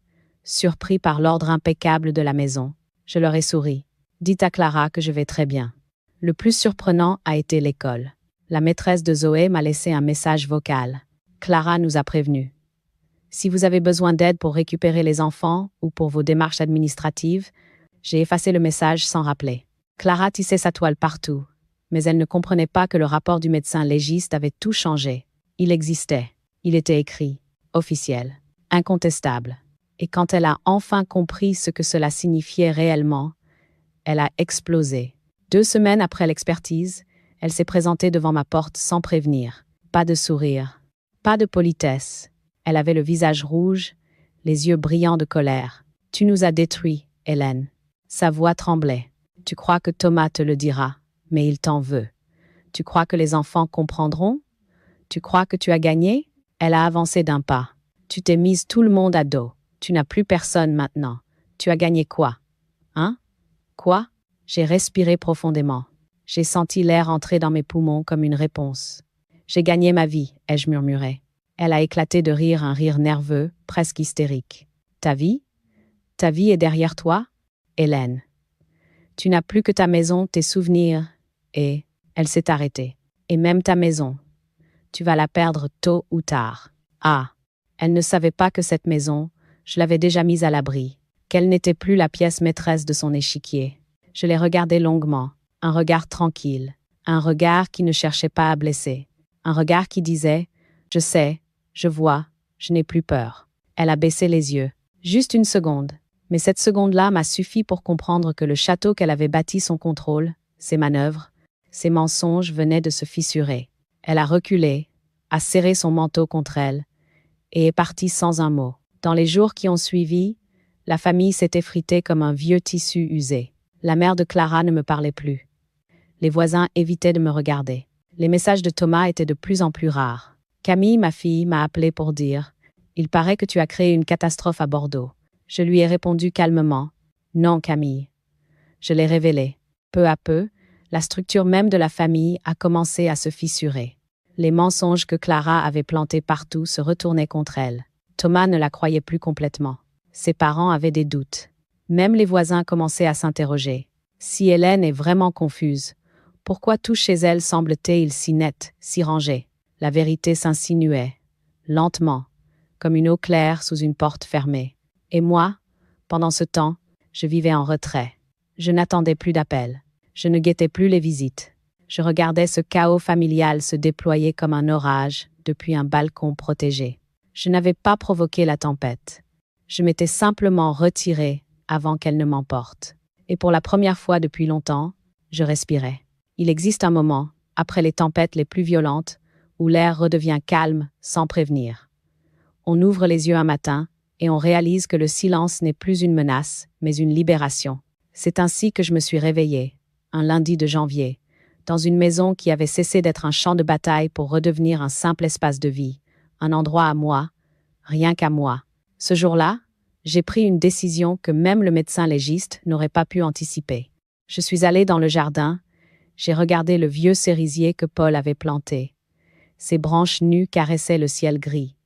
surpris par l'ordre impeccable de la maison. Je leur ai souri. Dites à Clara que je vais très bien. Le plus surprenant a été l'école. La maîtresse de Zoé m'a laissé un message vocal. Clara nous a prévenus. Si vous avez besoin d'aide pour récupérer les enfants ou pour vos démarches administratives, j'ai effacé le message sans rappeler. Clara tissait sa toile partout, mais elle ne comprenait pas que le rapport du médecin légiste avait tout changé. Il existait. Il était écrit, officiel, incontestable. Et quand elle a enfin compris ce que cela signifiait réellement, elle a explosé. 2 semaines après l'expertise, elle s'est présentée devant ma porte sans prévenir. Pas de sourire, pas de politesse. Elle avait le visage rouge, les yeux brillants de colère. « Tu nous as détruits, Hélène. » Sa voix tremblait. « Tu crois que Thomas te le dira, mais il t'en veut. Tu crois que les enfants comprendront? Tu crois que tu as gagné? » Elle a avancé d'un pas. « Tu t'es mise tout le monde à dos. Tu n'as plus personne maintenant. Tu as gagné quoi? Hein? Quoi? » J'ai respiré profondément. J'ai senti l'air entrer dans mes poumons comme une réponse. « J'ai gagné ma vie, » ai-je murmuré. Elle a éclaté de rire, un rire nerveux, presque hystérique. « Ta vie? Ta vie est derrière toi, Hélène. Tu n'as plus que ta maison, tes souvenirs, et... » Elle s'est arrêtée. « Et même ta maison. Tu vas la perdre tôt ou tard. » Ah! Elle ne savait pas que cette maison, je l'avais déjà mise à l'abri, qu'elle n'était plus la pièce maîtresse de son échiquier. Je l'ai regardée longuement, un regard tranquille, un regard qui ne cherchait pas à blesser, un regard qui disait « Je sais, je vois, je n'ai plus peur. » Elle a baissé les yeux. Juste une seconde. Mais cette seconde-là m'a suffi pour comprendre que le château qu'elle avait bâti son contrôle, ses manœuvres, ses mensonges venaient de se fissurer. Elle a reculé, a serré son manteau contre elle, et est partie sans un mot. Dans les jours qui ont suivi, la famille s'est effritée comme un vieux tissu usé. La mère de Clara ne me parlait plus. Les voisins évitaient de me regarder. Les messages de Thomas étaient de plus en plus rares. Camille, ma fille, m'a appelé pour dire « Il paraît que tu as créé une catastrophe à Bordeaux. » Je lui ai répondu calmement « Non, Camille. » Je l'ai révélé. Peu à peu, la structure même de la famille a commencé à se fissurer. Les mensonges que Clara avait plantés partout se retournaient contre elle. Thomas ne la croyait plus complètement. Ses parents avaient des doutes. Même les voisins commençaient à s'interroger. Si Hélène est vraiment confuse, pourquoi tout chez elle semble-t-il si net, si rangé? La vérité s'insinuait, lentement, comme une eau claire sous une porte fermée. Et moi, pendant ce temps, je vivais en retrait. Je n'attendais plus d'appels. Je ne guettais plus les visites. Je regardais ce chaos familial se déployer comme un orage, depuis un balcon protégé. Je n'avais pas provoqué la tempête. Je m'étais simplement retirée avant qu'elle ne m'emporte. Et pour la première fois depuis longtemps, je respirais. Il existe un moment, après les tempêtes les plus violentes, où l'air redevient calme sans prévenir. On ouvre les yeux un matin et on réalise que le silence n'est plus une menace, mais une libération. C'est ainsi que je me suis réveillée, un lundi de janvier, dans une maison qui avait cessé d'être un champ de bataille pour redevenir un simple espace de vie, un endroit à moi, rien qu'à moi. Ce jour-là, j'ai pris une décision que même le médecin légiste n'aurait pas pu anticiper. Je suis allée dans le jardin, j'ai regardé le vieux cerisier que Paul avait planté. Ses branches nues caressaient le ciel gris.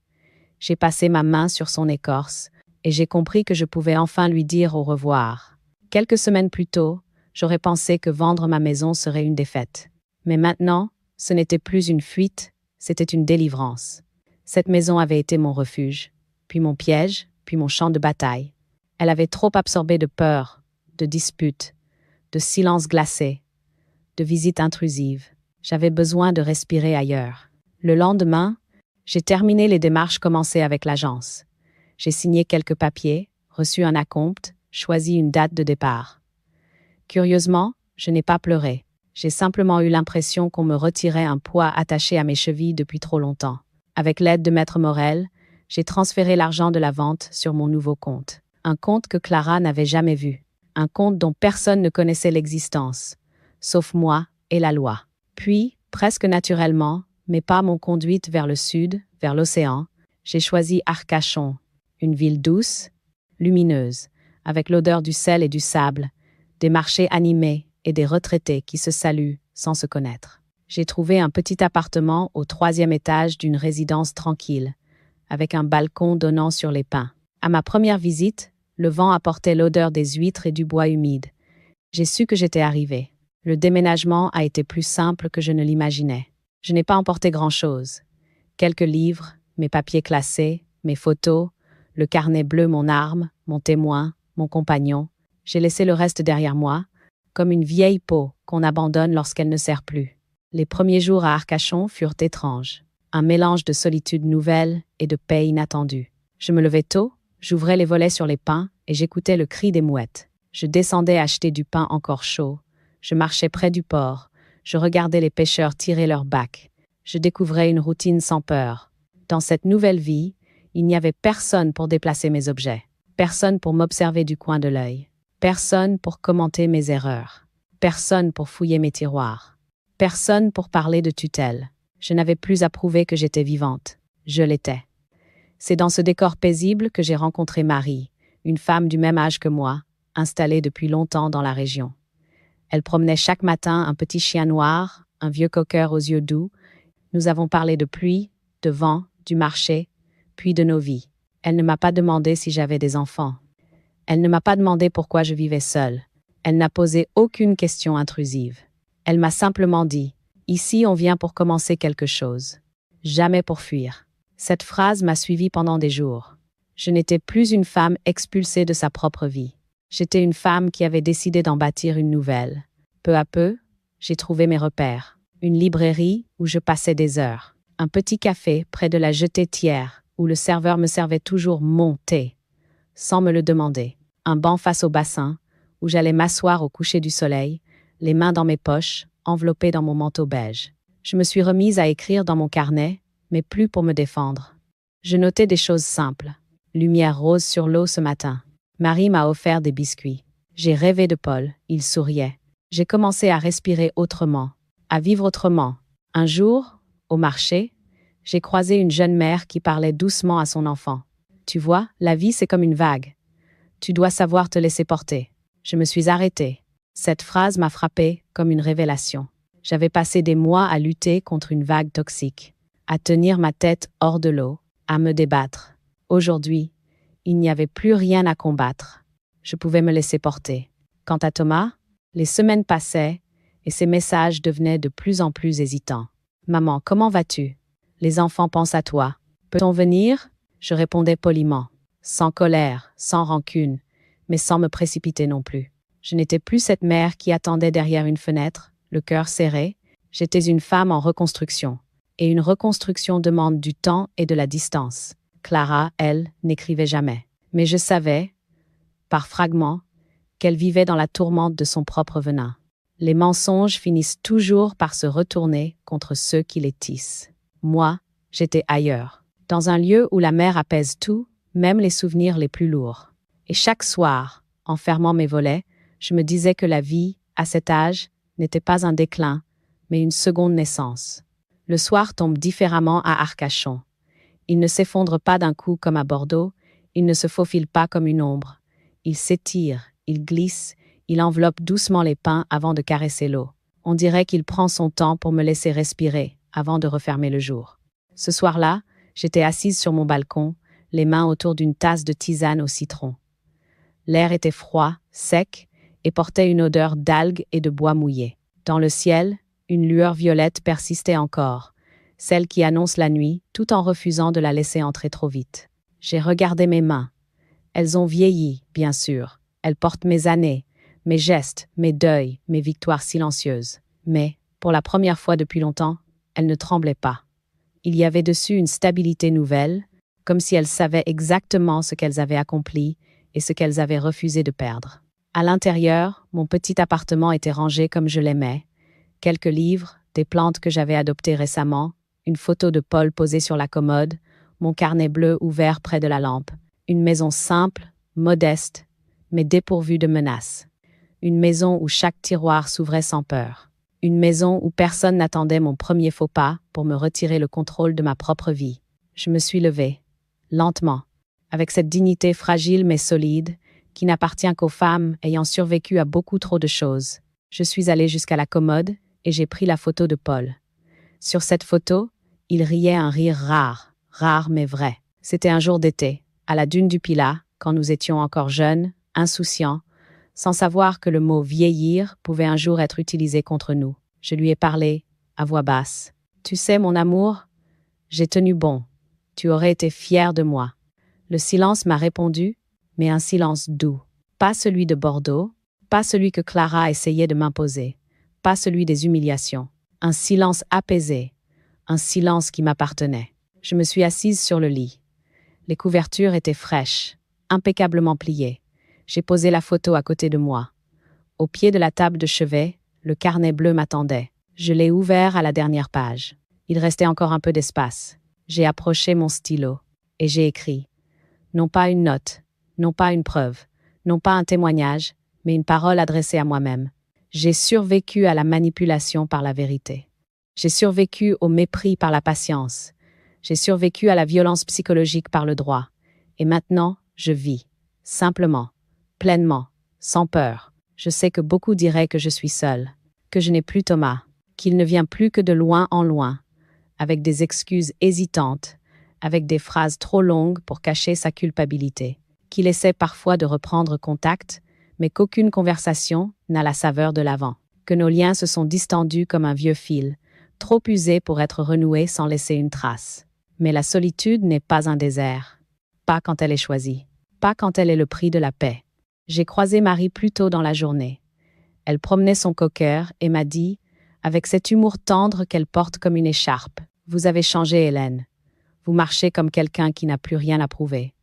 J'ai passé ma main sur son écorce et j'ai compris que je pouvais enfin lui dire au revoir. Quelques semaines plus tôt, j'aurais pensé que vendre ma maison serait une défaite. Mais maintenant, ce n'était plus une fuite, c'était une délivrance. Cette maison avait été mon refuge, puis mon piège, puis mon champ de bataille. Elle avait trop absorbé de peur, de disputes, de silence glacé, de visites intrusives. J'avais besoin de respirer ailleurs. Le lendemain, j'ai terminé les démarches commencées avec l'agence. J'ai signé quelques papiers, reçu un acompte, choisi une date de départ. Curieusement, je n'ai pas pleuré. J'ai simplement eu l'impression qu'on me retirait un poids attaché à mes chevilles depuis trop longtemps. Avec l'aide de Maître Morel, j'ai transféré l'argent de la vente sur mon nouveau compte. Un compte que Clara n'avait jamais vu. Un compte dont personne ne connaissait l'existence, sauf moi et la loi. Puis, presque naturellement, mais pas mon conduite vers le sud, vers l'océan, j'ai choisi Arcachon, une ville douce, lumineuse, avec l'odeur du sel et du sable, des marchés animés et des retraités qui se saluent sans se connaître. J'ai trouvé un petit appartement au 3e étage d'une résidence tranquille, avec un balcon donnant sur les pins. À ma première visite, le vent apportait l'odeur des huîtres et du bois humide. J'ai su que j'étais arrivée. Le déménagement a été plus simple que je ne l'imaginais. Je n'ai pas emporté grand-chose. Quelques livres, mes papiers classés, mes photos, le carnet bleu mon arme, mon témoin, mon compagnon. J'ai laissé le reste derrière moi, comme une vieille peau qu'on abandonne lorsqu'elle ne sert plus. Les premiers jours à Arcachon furent étranges. Un mélange de solitude nouvelle et de paix inattendue. Je me levais tôt, j'ouvrais les volets sur les pins et j'écoutais le cri des mouettes. Je descendais acheter du pain encore chaud. Je marchais près du port. Je regardais les pêcheurs tirer leurs bacs. Je découvrais une routine sans peur. Dans cette nouvelle vie, il n'y avait personne pour déplacer mes objets. Personne pour m'observer du coin de l'œil. Personne pour commenter mes erreurs. Personne pour fouiller mes tiroirs. Personne pour parler de tutelle. Je n'avais plus à prouver que j'étais vivante. Je l'étais. C'est dans ce décor paisible que j'ai rencontré Marie, une femme du même âge que moi, installée depuis longtemps dans la région. Elle promenait chaque matin un petit chien noir, un vieux cocker aux yeux doux. Nous avons parlé de pluie, de vent, du marché, puis de nos vies. Elle ne m'a pas demandé si j'avais des enfants. Elle ne m'a pas demandé pourquoi je vivais seule. Elle n'a posé aucune question intrusive. Elle m'a simplement dit « Ici, on vient pour commencer quelque chose. Jamais pour fuir. » Cette phrase m'a suivie pendant des jours. Je n'étais plus une femme expulsée de sa propre vie. J'étais une femme qui avait décidé d'en bâtir une nouvelle. Peu à peu, j'ai trouvé mes repères. Une librairie où je passais des heures. Un petit café près de la jetée Thiers où le serveur me servait toujours mon thé, sans me le demander. Un banc face au bassin où j'allais m'asseoir au coucher du soleil, les mains dans mes poches, enveloppée dans mon manteau beige. Je me suis remise à écrire dans mon carnet, mais plus pour me défendre. Je notais des choses simples. Lumière rose sur l'eau ce matin. Marie m'a offert des biscuits. J'ai rêvé de Paul, il souriait. J'ai commencé à respirer autrement, à vivre autrement. Un jour, au marché, j'ai croisé une jeune mère qui parlait doucement à son enfant. Tu vois, la vie c'est comme une vague. Tu dois savoir te laisser porter. Je me suis arrêtée. Cette phrase m'a frappée comme une révélation. J'avais passé des mois à lutter contre une vague toxique, à tenir ma tête hors de l'eau, à me débattre. Aujourd'hui, il n'y avait plus rien à combattre. Je pouvais me laisser porter. Quant à Thomas, les semaines passaient et ses messages devenaient de plus en plus hésitants. « Maman, comment vas-tu? Les enfants pensent à toi. Peut-on venir ?» Je répondais poliment, sans colère, sans rancune, mais sans me précipiter non plus. Je n'étais plus cette mère qui attendait derrière une fenêtre, le cœur serré. J'étais une femme en reconstruction. Et une reconstruction demande du temps et de la distance. Clara, elle, n'écrivait jamais. Mais je savais, par fragments, qu'elle vivait dans la tourmente de son propre venin. Les mensonges finissent toujours par se retourner contre ceux qui les tissent. Moi, j'étais ailleurs, dans un lieu où la mer apaise tout, même les souvenirs les plus lourds. Et chaque soir, en fermant mes volets, je me disais que la vie, à cet âge, n'était pas un déclin, mais une seconde naissance. Le soir tombe différemment à Arcachon. Il ne s'effondre pas d'un coup comme à Bordeaux, il ne se faufile pas comme une ombre. Il s'étire, il glisse, il enveloppe doucement les pins avant de caresser l'eau. On dirait qu'il prend son temps pour me laisser respirer avant de refermer le jour. Ce soir-là, j'étais assise sur mon balcon, les mains autour d'une tasse de tisane au citron. L'air était froid, sec, et portait une odeur d'algues et de bois mouillé. Dans le ciel, une lueur violette persistait encore, celle qui annonce la nuit, tout en refusant de la laisser entrer trop vite. J'ai regardé mes mains. Elles ont vieilli, bien sûr. Elles portent mes années, mes gestes, mes deuils, mes victoires silencieuses. Mais, pour la première fois depuis longtemps, elles ne tremblaient pas. Il y avait dessus une stabilité nouvelle, comme si elles savaient exactement ce qu'elles avaient accompli et ce qu'elles avaient refusé de perdre. À l'intérieur, mon petit appartement était rangé comme je l'aimais. Quelques livres, des plantes que j'avais adoptées récemment, une photo de Paul posée sur la commode, mon carnet bleu ouvert près de la lampe. Une maison simple, modeste, mais dépourvue de menaces. Une maison où chaque tiroir s'ouvrait sans peur. Une maison où personne n'attendait mon premier faux pas pour me retirer le contrôle de ma propre vie. Je me suis levée, lentement, avec cette dignité fragile mais solide, qui n'appartient qu'aux femmes ayant survécu à beaucoup trop de choses. Je suis allée jusqu'à la commode et j'ai pris la photo de Paul. Sur cette photo, il riait un rire rare, rare mais vrai. C'était un jour d'été, à la dune du Pilat, quand nous étions encore jeunes, insouciants, sans savoir que le mot « vieillir » pouvait un jour être utilisé contre nous. Je lui ai parlé, à voix basse. « Tu sais, mon amour, j'ai tenu bon. Tu aurais été fier de moi. » Le silence m'a répondu, mais un silence doux. Pas celui de Bordeaux, pas celui que Clara essayait de m'imposer, pas celui des humiliations. Un silence apaisé, un silence qui m'appartenait. Je me suis assise sur le lit. Les couvertures étaient fraîches, impeccablement pliées. J'ai posé la photo à côté de moi. Au pied de la table de chevet, le carnet bleu m'attendait. Je l'ai ouvert à la dernière page. Il restait encore un peu d'espace. J'ai approché mon stylo et j'ai écrit. Non pas une note, non pas une preuve, non pas un témoignage, mais une parole adressée à moi-même. J'ai survécu à la manipulation par la vérité. J'ai survécu au mépris par la patience. J'ai survécu à la violence psychologique par le droit. Et maintenant, je vis. Simplement. Pleinement. Sans peur. Je sais que beaucoup diraient que je suis seule. Que je n'ai plus Thomas. Qu'il ne vient plus que de loin en loin. Avec des excuses hésitantes. Avec des phrases trop longues pour cacher sa culpabilité. Qu'il essaie parfois de reprendre contact, mais qu'aucune conversation n'a la saveur de l'avant. Que nos liens se sont distendus comme un vieux fil, trop usé pour être renoué sans laisser une trace. Mais la solitude n'est pas un désert. Pas quand elle est choisie. Pas quand elle est le prix de la paix. J'ai croisé Marie plus tôt dans la journée. Elle promenait son cocker et m'a dit, avec cet humour tendre qu'elle porte comme une écharpe, « Vous avez changé, Hélène. Vous marchez comme quelqu'un qui n'a plus rien à prouver. »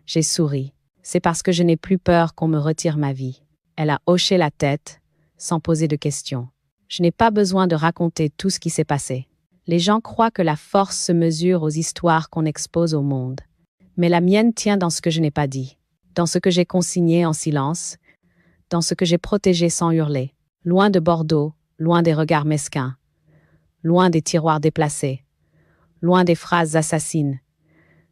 J'ai souri. C'est parce que je n'ai plus peur qu'on me retire ma vie. Elle a hoché la tête, sans poser de questions. Je n'ai pas besoin de raconter tout ce qui s'est passé. Les gens croient que la force se mesure aux histoires qu'on expose au monde. Mais la mienne tient dans ce que je n'ai pas dit, dans ce que j'ai consigné en silence, dans ce que j'ai protégé sans hurler, loin de Bordeaux, loin des regards mesquins, loin des tiroirs déplacés, loin des phrases assassines.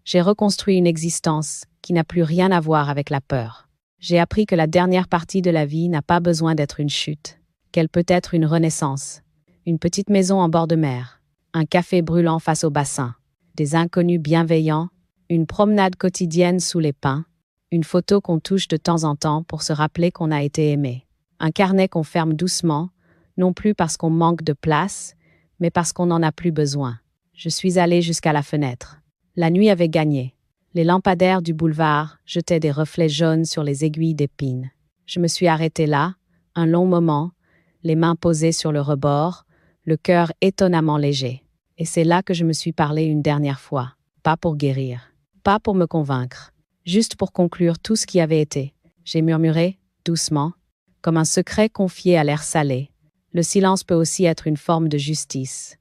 J'ai reconstruit une existence qui n'a plus rien à voir avec la peur. J'ai appris que la dernière partie de la vie n'a pas besoin d'être une chute, qu'elle peut être une renaissance, une petite maison en bord de mer, un café brûlant face au bassin, des inconnus bienveillants, une promenade quotidienne sous les pins, une photo qu'on touche de temps en temps pour se rappeler qu'on a été aimé, un carnet qu'on ferme doucement, non plus parce qu'on manque de place, mais parce qu'on n'en a plus besoin. Je suis allée jusqu'à la fenêtre. La nuit avait gagné. Les lampadaires du boulevard jetaient des reflets jaunes sur les aiguilles d'épines. Je me suis arrêtée là, un long moment, les mains posées sur le rebord, le cœur étonnamment léger. Et c'est là que je me suis parlé une dernière fois. Pas pour guérir. Pas pour me convaincre. Juste pour conclure tout ce qui avait été. J'ai murmuré, doucement, comme un secret confié à l'air salé. Le silence peut aussi être une forme de justice.